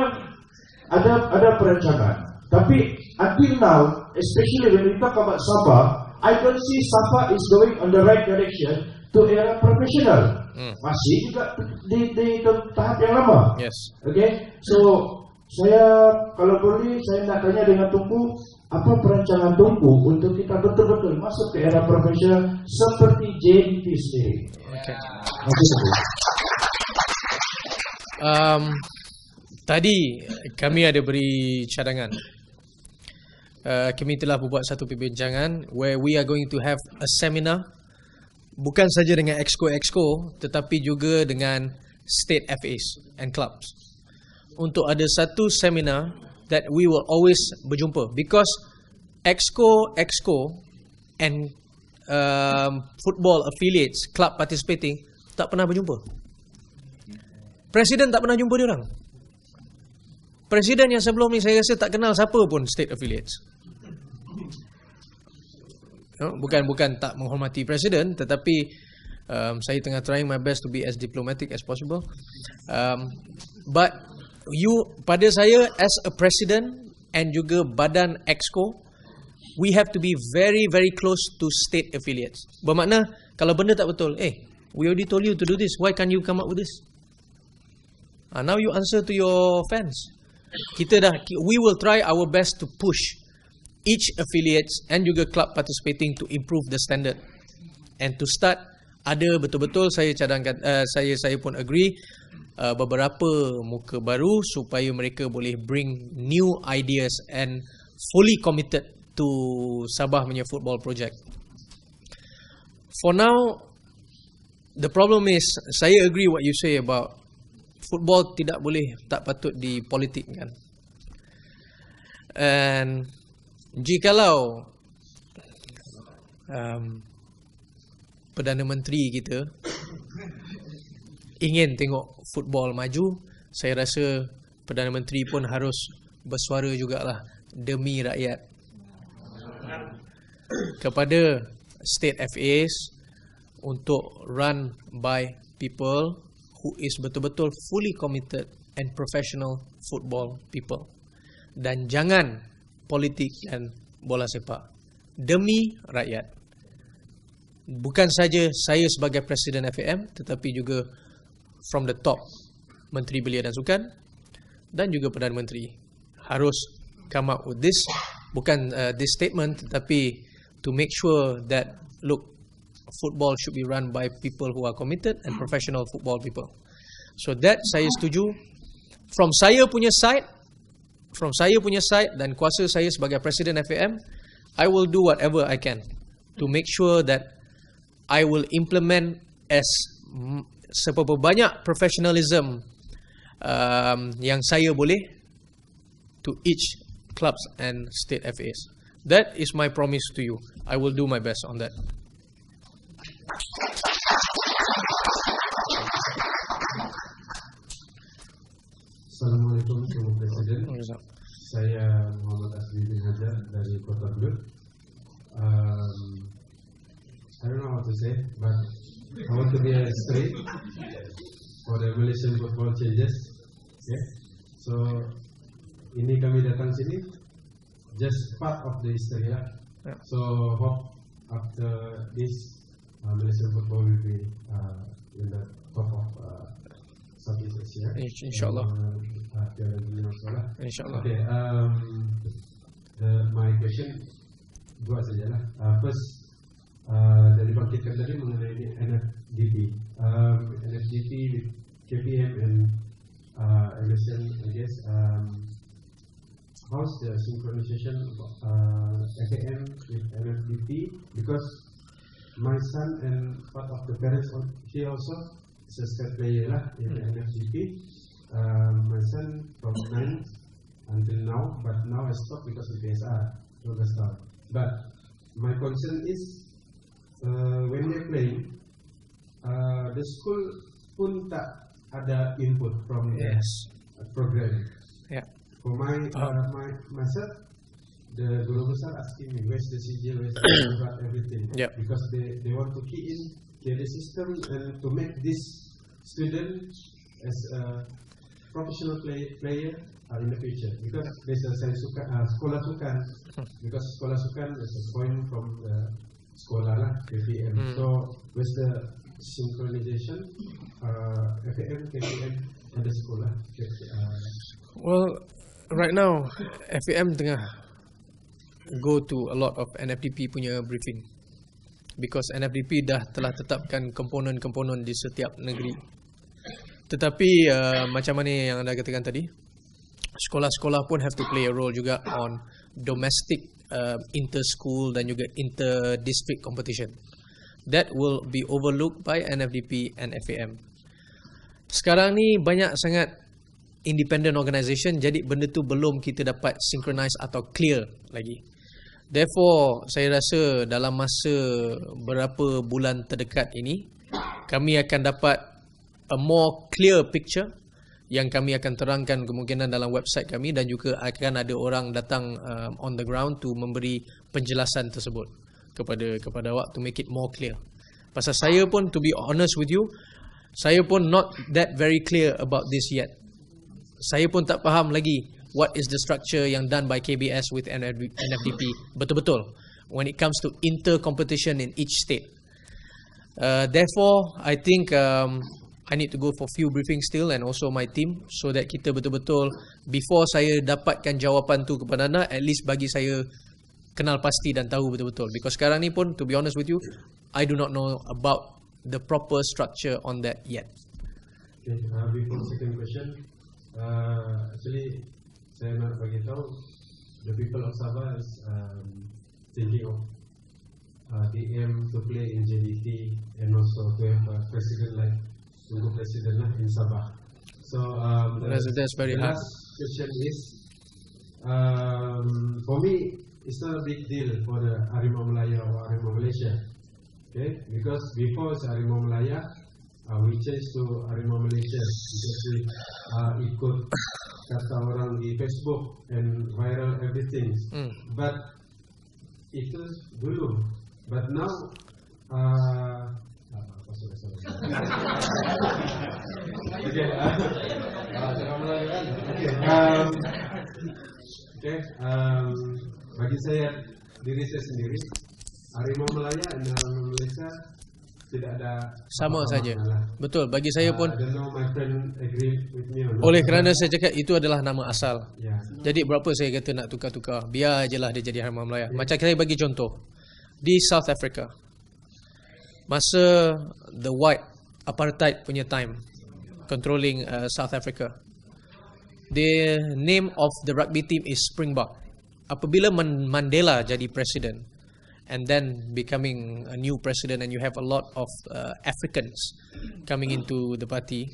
ada perancangan. Tapi until now, especially when we talk about Sabah, I don't see Sabah is going on the right direction to era professional. Masih juga di tahap yang lama. Yes. Okay. So saya kalau boleh saya nak tanya dengan Tunku, apa perancangan Tunku untuk kita betul-betul masuk ke era profesional seperti JDT sendiri? Okay. Tadi kami ada beri cadangan. Kami telah membuat satu perbincangan where we are going to have a seminar, bukan saja dengan exco tetapi juga dengan state FAs and clubs, untuk ada satu seminar that we will always berjumpa, because exco and football affiliates, club participating tak pernah berjumpa. Presiden tak pernah jumpa dia orang. Presiden yang sebelum ni saya rasa tak kenal siapa pun state affiliates. Bukan tak menghormati presiden, tetapi saya tengah trying my best to be as diplomatic as possible. But pada saya as a president and juga badan exco, we have to be very very close to state affiliates. Bermakna kalau benda tak betul, we already told you to do this, why can't you come up with this? Now you answer to your fans. We will try our best to push each affiliates and juga club participating to improve the standard, and to start ada betul-betul saya cadangkan, saya pun agree beberapa muka baru supaya mereka boleh bring new ideas and fully committed to Sabah punya football project. For now, the problem is, saya agree what you say about football tak patut dipolitikkan. And jikalau Perdana Menteri kita ingin tengok football maju, saya rasa Perdana Menteri pun harus bersuara jugalah demi rakyat kepada state FAs untuk run by people who is betul-betul fully committed and professional football people, dan jangan politik dan bola sepak, demi rakyat. Bukan saja saya sebagai Presiden FAM, tetapi juga from the top, Menteri Belia dan Sukan dan juga Perdana Menteri harus come up with this, bukan this statement, tetapi to make sure that look, football should be run by people who are committed and professional football people. So that saya setuju. From saya punya side dan kuasa saya sebagai Presiden FAM, I will do whatever I can to make sure that I will implement seberapa banyak professionalism yang saya boleh to each clubs and state FAs. That is my promise to you. I will do my best on that. Assalamualaikum Semua Presiden. Saya Muhammad Asli bin Hajar dari Kota Belud. I don't know what to say, but I want to be straight for the Malaysian football changes. Okay, so ini kami datang sini just part of the history lah. So hope after this Malaysian football will be in the top of Southeast Asia. InsyaAllah. InsyaAllah. Okay. My question dua sajalah. First, dari Pak bangkitkan tadi mengenai NFDP. NFDP with KPM and MSN, I guess. How's the synchronization of FAM with NFDP? Because my son and part of the parents here also is a state player lah in the NFDP. My son from 9 until now, but now I stopped because of PSR. But my concern is when they're playing, the school pun tak ada input from the program. Yeah. For myself, the guru besar asking me where's the CJ, where's the everything. Yep. Because they want to key in the system and to make this student as a professional player in the future. Because there's a sekolah sukan. Because sekolah sukan is a point from the sekolah lah, KPM. So where's the synchronization FAM, KPM and the sekolah? Well, right now FAM tengah go to a lot of NFDP punya briefing because NFDP telah tetapkan komponen-komponen di setiap negeri. Tetapi macam mana yang anda katakan tadi, sekolah-sekolah pun have to play a role juga on domestic inter-school dan juga inter-district competition. That will be overlooked by NFDP and FAM. Sekarang ni banyak sangat independent organisation, jadi benda tu belum kita dapat synchronize atau clear lagi. Therefore, saya rasa dalam masa berapa bulan terdekat ini, kami akan dapat a more clear picture yang kami akan terangkan kemungkinan dalam website kami dan juga akan ada orang datang on the ground to memberi penjelasan tersebut kepada awak to make it more clear. Pasal saya pun, to be honest with you, saya pun not that very clear about this yet. Saya pun tak faham lagi what is the structure yang done by KBS with NFDP betul-betul when it comes to inter-competition in each state. Therefore, I think I need to go for few briefings still and also my team so that kita betul-betul before saya dapatkan jawapan tu kepada anda, at least bagi saya kenal pasti dan tahu betul-betul. Because sekarang ni pun, to be honest with you, I do not know about the proper structure on that yet. Okay, before second question, actually saya nak bagi tahu the people of Sabah is thinking of DM to play in JDT and also to have a president like Tunggu President lah in Sabah. So that's very hard. Last question is for me it's not a big deal for the Harimau Melaya or Harimau Malaysia. Okay, because before it's Harimau Melaya, we changed to Harimau Malaysia because we ikut kata orang di Facebook and viral everything. But itu dulu. But now bagi saya diri saya sendiri, Harimau Melaya dan Harimau Malaysia tidak ada sama saja. Betul, bagi saya pun. I don't know my friend agree with me or not. Oleh kerana saya cakap itu adalah nama asal. Jadi berapa saya kata nak tukar-tukar, biar ajalah dia jadi Harimau Melaya. Macam saya bagi contoh di South Africa, masa the white apartheid punya time controlling South Africa, the name of the rugby team is Springbok. Apabila Mandela jadi presiden and then becoming a new president and you have a lot of Africans coming into the party,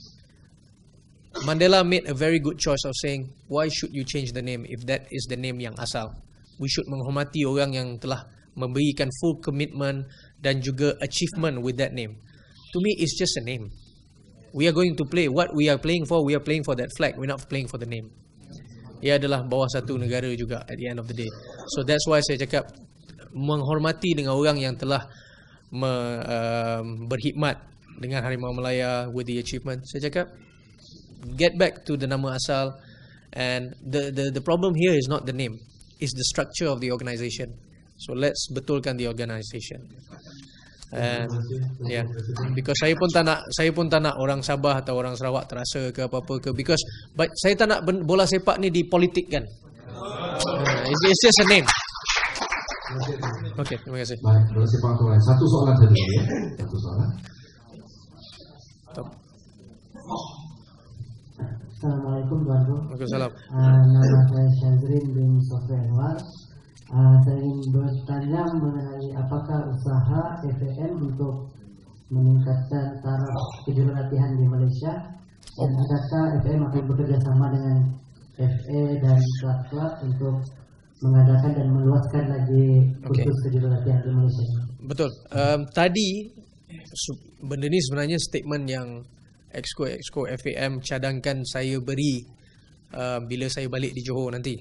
Mandela made a very good choice of saying, why should you change the name if that is the name yang asal? We should menghormati orang yang telah memberikan full commitment dan juga achievement with that name. To me, it's just a name. We are going to play. What we are playing for, we are playing for that flag. We're not playing for the name. Ia adalah bawah satu negara juga at the end of the day. So that's why saya cakap menghormati dengan orang yang telah berkhidmat dengan Harimau Melaya with the achievement. Saya cakap get back to the nama asal, and the problem here is not the name, it's the structure of the organisation. So let's betulkan the organisation. Yeah, because saya pun tak nak orang Sabah atau orang Sarawak terasa ke apa-apa ke, because saya tak nak bola sepak ni dipolitikkan. It's just a name. Okey, terima kasih. Baik, terima kasih Pak Tuan. Satu soalan saja ya. Satu soalan. Assalamualaikum Tuan Guru. Waalaikumsalam. Nama saya Syazrin bin Sofri Anwar. Saya ingin bertanya mengenai apakah usaha FAM untuk meningkatkan taraf kejuaraan di Malaysia, dan adakah FAM akan bekerja sama dengan FA dan klub-klub untuk mengadakan dan meluaskan lagi khusus kejuaraan di Malaysia? Betul. Tadi benda ni sebenarnya statement yang Exco FAM cadangkan saya beri bila saya balik di Johor nanti.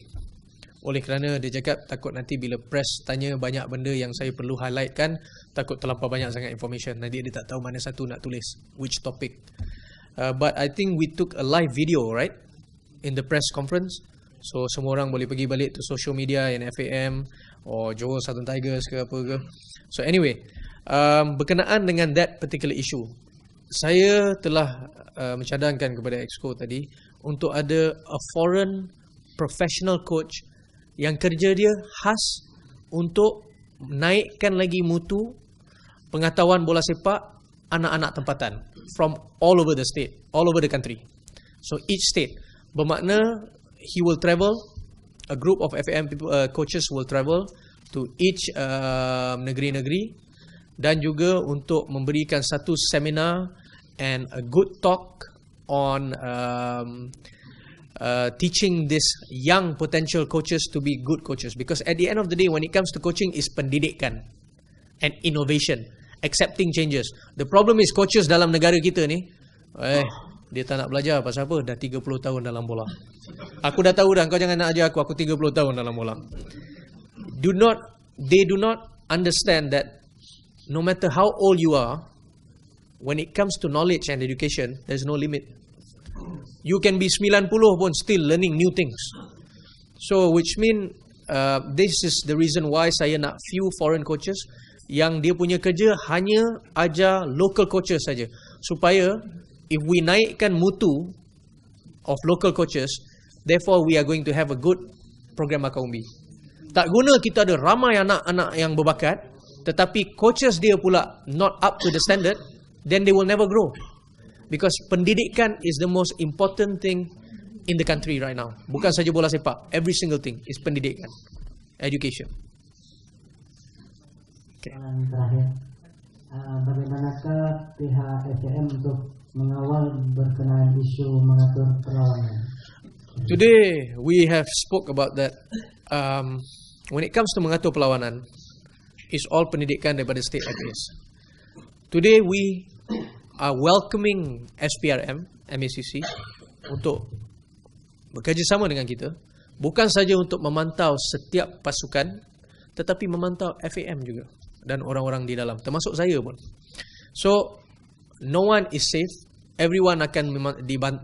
Oleh kerana dia cakap takut nanti bila press tanya banyak benda yang saya perlu highlightkan, takut terlampau banyak sangat information. Nanti dia tak tahu mana satu nak tulis, which topic. But I think we took a live video, right? In the press conference. So semua orang boleh pergi balik to social media in FAM or Johor Southern Tigers ke apa ke. So anyway, berkenaan dengan that particular issue, saya telah mencadangkan kepada Exco tadi untuk ada a foreign professional coach yang kerja dia khas untuk naikkan lagi mutu pengetahuan bola sepak anak-anak tempatan from all over the state, all over the country. So each state, bermakna he will travel, a group of FAM people, coaches will travel to each negeri-negeri, dan juga untuk memberikan satu seminar and a good talk on teaching these young potential coaches to be good coaches. Because at the end of the day, when it comes to coaching, is pendidikan and innovation, accepting changes. The problem is coaches dalam negara kita ni, dia tak nak belajar pasal apa? Dah 30 tahun dalam bola. Aku dah tahu dah, kau jangan nak ajar aku 30 tahun dalam bola. They do not understand that no matter how old you are, when it comes to knowledge and education, there's no limit. You can be 90 pun still learning new things. So which mean this is the reason why saya nak few foreign coaches yang dia punya kerja hanya ajar local coaches saja, supaya if we naikkan mutu of local coaches, therefore we are going to have a good program Akaumbi. Tak guna kita ada ramai anak-anak yang berbakat, tetapi coaches dia pula not up to the standard, then they will never grow. Because pendidikan is the most important thing in the country right now. Bukan saja bola sepak, every single thing is pendidikan, education. Terakhir, bagaimanakah pihak FAM untuk mengawal berkenaan isu mengatur perlawanan? Today we have spoke about that. When it comes to mengatur perlawanan, it's all pendidikan daripada state FAs. Today we are welcoming SPRM, MACC untuk bekerjasama dengan kita, bukan saja untuk memantau setiap pasukan, tetapi memantau FAM juga dan orang-orang di dalam, termasuk saya pun. So no one is safe. Everyone akan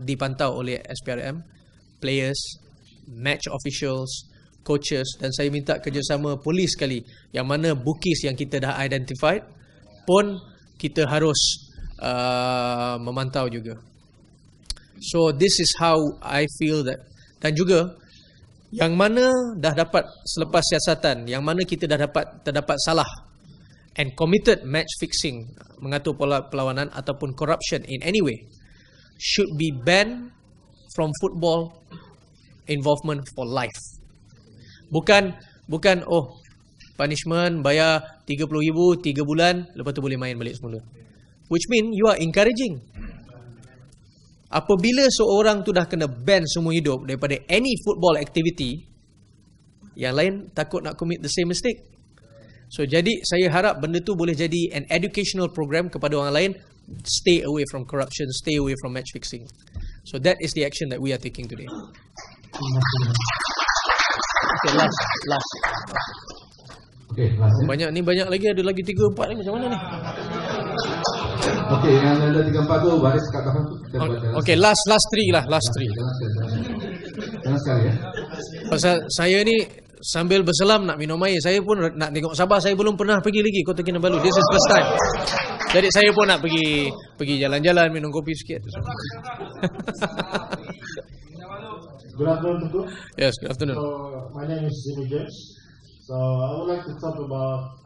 dipantau oleh SPRM, players, match officials, coaches, dan saya minta kerjasama polis sekali, yang mana bukis yang kita dah identified pun kita harus memantau juga. So this is how I feel that. Dan juga yang mana dah dapat selepas siasatan, yang mana kita dah terdapat salah and committed match fixing, mengatur pola perlawanan ataupun corruption in any way, should be banned from football involvement for life. Bukan punishment bayar 30,000 3 bulan, lepas tu boleh main balik semula. Which mean you are encouraging. Apabila seorang tu dah kena ban semua hidup daripada any football activity, yang lain takut nak commit the same mistake. So jadi saya harap benda tu boleh jadi an educational program kepada orang lain. Stay away from corruption, stay away from match fixing. So that is the action that we are taking today. Okay, last. Okay, last. Banyak lagi, ada lagi 3-4 ni, macam mana ni? Okay, yang ada 3-4 tu baris kat belakang tu. Okay, last 3 lah, last 3. Jangan sekali ya. Pasal saya ni sambil berselam nak minum air, saya pun nak tengok Sabah, saya belum pernah pergi lagi Kota Kinabalu. This is first time. Jadi saya pun nak pergi jalan-jalan, minum kopi sikit. Good afternoon, Tuku. Yes, good afternoon. My name is Jimmy James. So I would like to talk about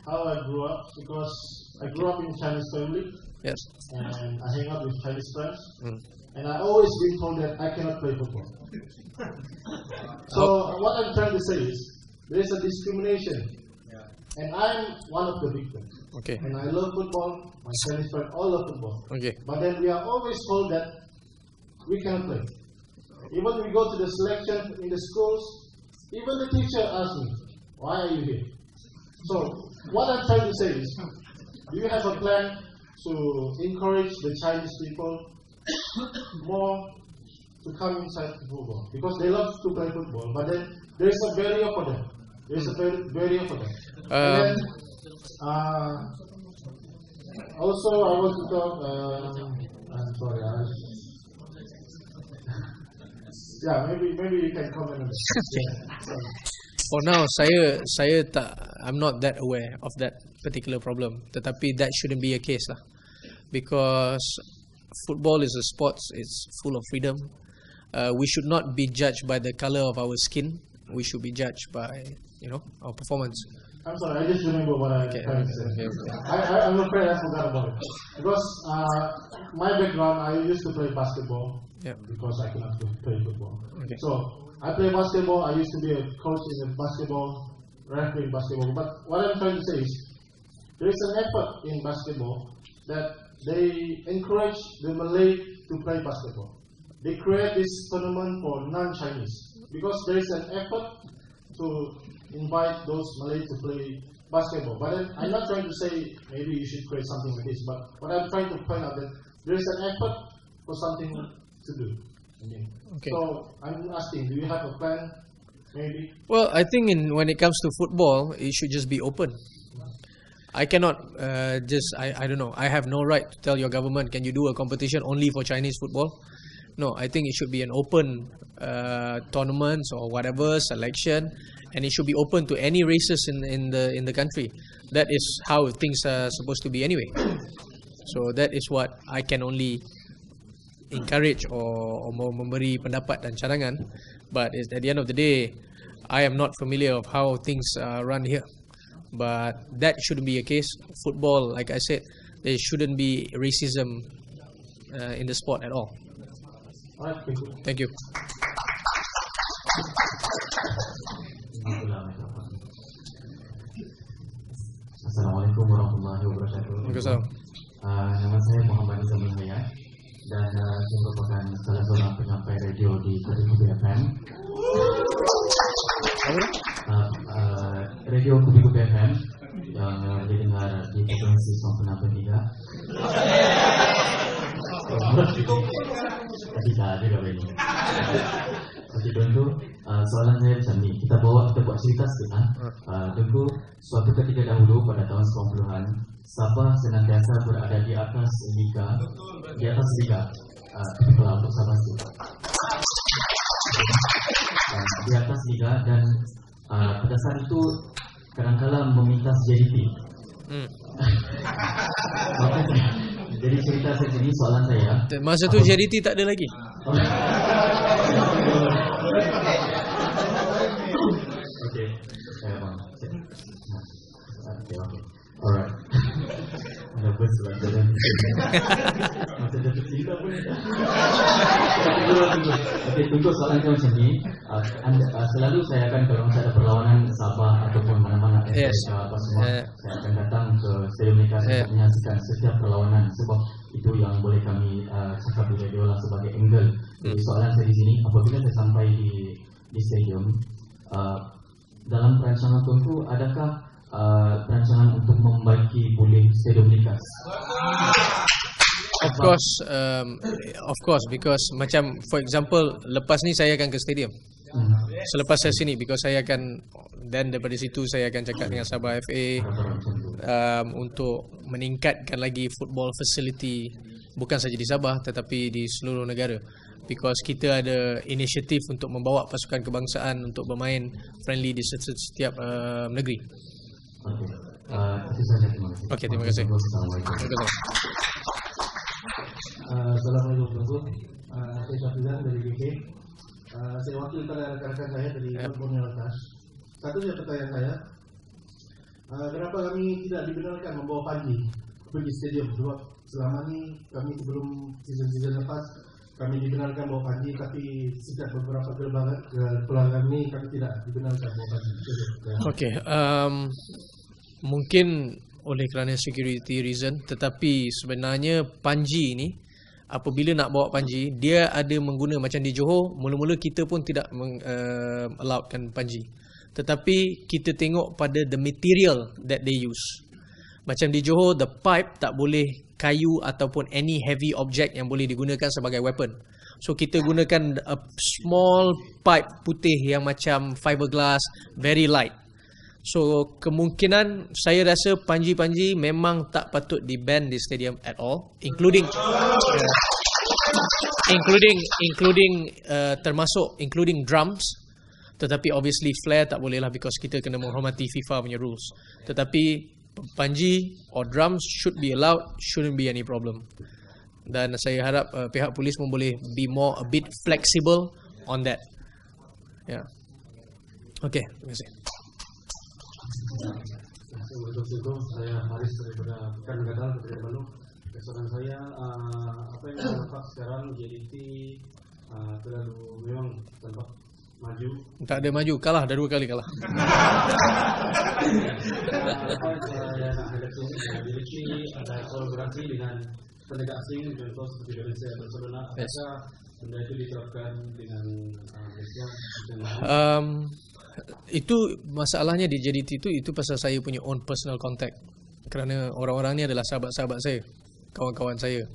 how I grew up, because I grew up in Chinese family. Yes. And I hang out with Chinese friends. And I always been told that I cannot play football. So what I'm trying to say is, there is a discrimination. And I'm one of the victims. Okay. And I love football, my Chinese friends all love football. Okay. But then we are always told that we cannot play. Even when we go to the selection in the schools, even the teacher asks me, why are you here? So what I'm trying to say is, do you have a plan to encourage the Chinese people more to come inside football? Because they love to play football, but then there is a barrier for them. There is a barrier for them. And then, also I want to talk, I'm sorry, yeah, maybe you can comment on this. For now, saya tak, I'm not that aware of that particular problem. Tetapi that shouldn't be a case lah, because football is a sport. It's full of freedom. We should not be judged by the color of our skin. We should be judged by, our performance. I'm sorry, I just remember what I tried to say. I'm afraid I forgot about it. Because my background, I used to play basketball. Yeah. Because I cannot play football. Okay. So I play basketball. I used to be a coach in the basketball, referee in basketball. But what I'm trying to say is, there is an effort in basketball that they encourage the Malay to play basketball. They create this tournament for non-Chinese because there is an effort to invite those Malay to play basketball. But then I'm not trying to say maybe you should create something like this. But what I'm trying to point out that there is an effort for something to do. Okay. So I'm asking, do you have a plan? Maybe. Well, I think when it comes to football, it should just be open. I cannot I don't know. I have no right to tell your government, can you do a competition only for Chinese football? No, I think it should be an open tournaments or whatever selection, and it should be open to any races in the country. That is how things are supposed to be anyway. So that is what I can only encourage or memberi pendapat dan cadangan. But at the end of the day, I am not familiar of how things run here. But that shouldn't be a case. Football, like I said, there shouldn't be racism in the sport at all. Thank you. Assalamualaikum warahmatullahi wabarakatuh. Waalaikumsalam. Nama saya Muhammad Zamil Hayat dan saya merupakan salah seorang penyampai radio di Kubu FM. Radio Kubu FM yang didengar di frekuensi 96.3. Tidak juga ini. Okey, tentu soalan saya macam ni. Kita buat cerita sikit. Tentu suatu ketika dahulu pada tahun 90-an, Sabah senantiasa berada di atas liga, itulah untuk Sabah sih. Di atas liga dan pada saat itu kadang-kadang meminta JDT. Jadi cerita saya sini, soalan saya. Masa tu JDT tak ada lagi. Okey, okey. Alright. Ada bus jalan. Macam jatuh cinta pun. Okey, tunggu soalan saya macam ni. Selalu saya akan kalau ada perlawanan Sabah ataupun mana-mana apa semua, saya akan datang ke Stadium Melaka untuk menyaksikan setiap perlawanan sebab itu yang boleh kami cakap di radio lah sebagai angle. Jadi soalan saya di sini, apabila saya sampai di stadium, dalam perancangan tuanku adakah perancangan untuk membaiki pulih Stadium Melaka? Of course, because macam for example, lepas ni saya akan ke stadium. Selepas saya sini, because saya akan, dan daripada situ saya akan cakap dengan Sabah FA untuk meningkatkan lagi football facility bukan saja di Sabah tetapi di seluruh negara, because kita ada inisiatif untuk membawa pasukan kebangsaan untuk bermain friendly di setiap negeri. Okey, terima kasih. Assalamualaikum. Saya Syafiqan dari GK. Saya wakilkan rekan-rekan saya dari Borneo Atas. Satu-satunya pertanyaan saya, kenapa kami tidak dibenarkan membawa Panji pergi stadium? Sebab selama ni kami sebelum season lepas kami dibenarkan bawa Panji, tapi sejak beberapa keluarga kami tidak dibenarkan bawa Panji. Okay, mungkin oleh kerana security reason, tetapi sebenarnya Panji ni, apabila nak bawa Panji, dia ada mengguna macam di Johor, mula-mula kita pun tidak allowedkan Panji. Tetapi kita tengok pada the material that they use. Macam di Johor, the pipe tak boleh kayu ataupun any heavy object yang boleh digunakan sebagai weapon. So kita gunakan a small pipe putih yang macam fiberglass, very light. So kemungkinan saya rasa panji-panji memang tak patut di-ban di stadium at all, including drums. Tetapi obviously flare tak boleh lah, because kita kena menghormati FIFA punya rules. Tetapi panji or drums should be allowed, shouldn't be any problem. Dan saya harap pihak polis pun boleh be a bit flexible on that. Ya. Okay, terima kasih. Untuk itu saya Haris daripada Pekan Gadal dari Bandung. Kesan saya apa yang saya nampak sekarang JDT terlalu memang tampak maju. Tak ada maju, kalah, dah 2 kali kalah. Apa saya nak highlight JDT ada kolaborasi dengan penegak asing, contoh seperti Malaysia dan Barcelona. Apakah benda itu diterapkan dengan Malaysia? Itu masalahnya di JDT itu pasal saya punya own personal contact. Kerana orang-orang ni adalah sahabat-sahabat saya, kawan-kawan saya.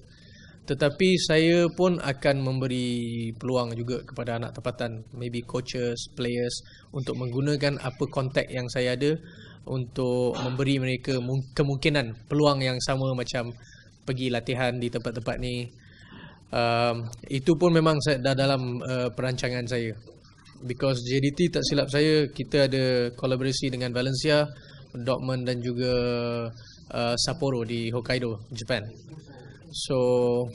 Tetapi saya pun akan memberi peluang juga kepada anak tempatan, maybe coaches, players, untuk menggunakan apa kontak yang saya ada untuk memberi mereka kemungkinan peluang yang sama macam pergi latihan di tempat-tempat ni. Itu pun memang dah dalam perancangan saya. Because JDT tak silap saya, kita ada kolaborasi dengan Valencia, Dortmund dan juga Sapporo di Hokkaido, Japan. So,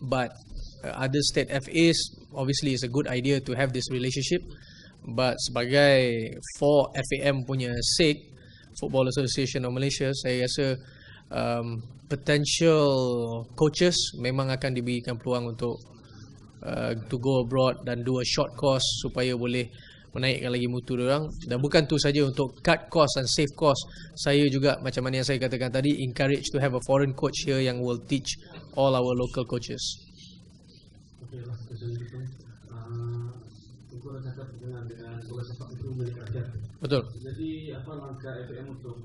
but other state FAs, obviously it's a good idea to have this relationship. But sebagai for FAM punya sake, Football Association of Malaysia, saya rasa potential coaches memang akan diberikan peluang untuk to go abroad dan do a short course supaya boleh menaikkan lagi mutu diorang. Dan bukan tu saja, untuk cut cost dan save cost, saya juga macam mana yang saya katakan tadi, encourage to have a foreign coach here yang will teach all our local coaches. Okey, itu untuk cakap dengan bola sepak itu milik rakyat. Betul. Jadi apa langkah FAM untuk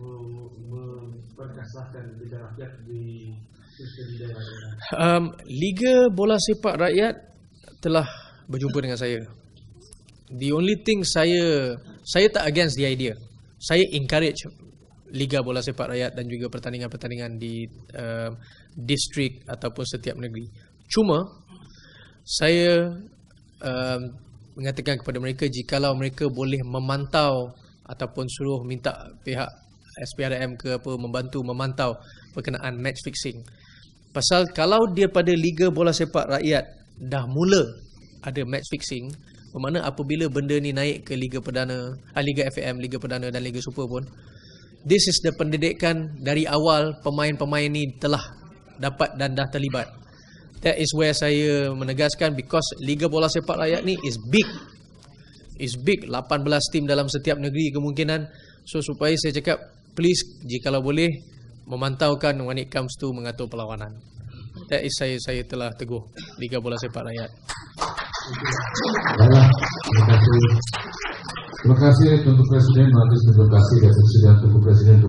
memperkasahkan liga rakyat di daerah-daerah? Liga Bola Sepak Rakyat telah berjumpa dengan saya. The only thing saya tak against the idea. Saya encourage Liga Bola Sepak Rakyat dan juga pertandingan-pertandingan di distrik ataupun setiap negeri. Cuma saya mengatakan kepada mereka, jikalau mereka boleh memantau ataupun suruh minta pihak SPRM ke apa membantu memantau berkenaan match fixing. Pasal kalau dia pada Liga Bola Sepak Rakyat dah mula ada match fixing, bermakna apabila benda ni naik ke Liga Perdana, Liga FAM, Liga Perdana dan Liga Super pun, this is the pendidikan dari awal pemain-pemain ni telah dapat dan dah terlibat. That is where saya menegaskan, because Liga Bola Sepak Rakyat ni is big. Is big, 18 tim dalam setiap negeri kemungkinan. So supaya saya cakap, please jikalau boleh memantaukan when it comes to mengatur perlawanan. That is saya telah teguh Liga Bola Sepak Rakyat. Terima kasih Tuan Presiden, terima kasih Tuan Presiden.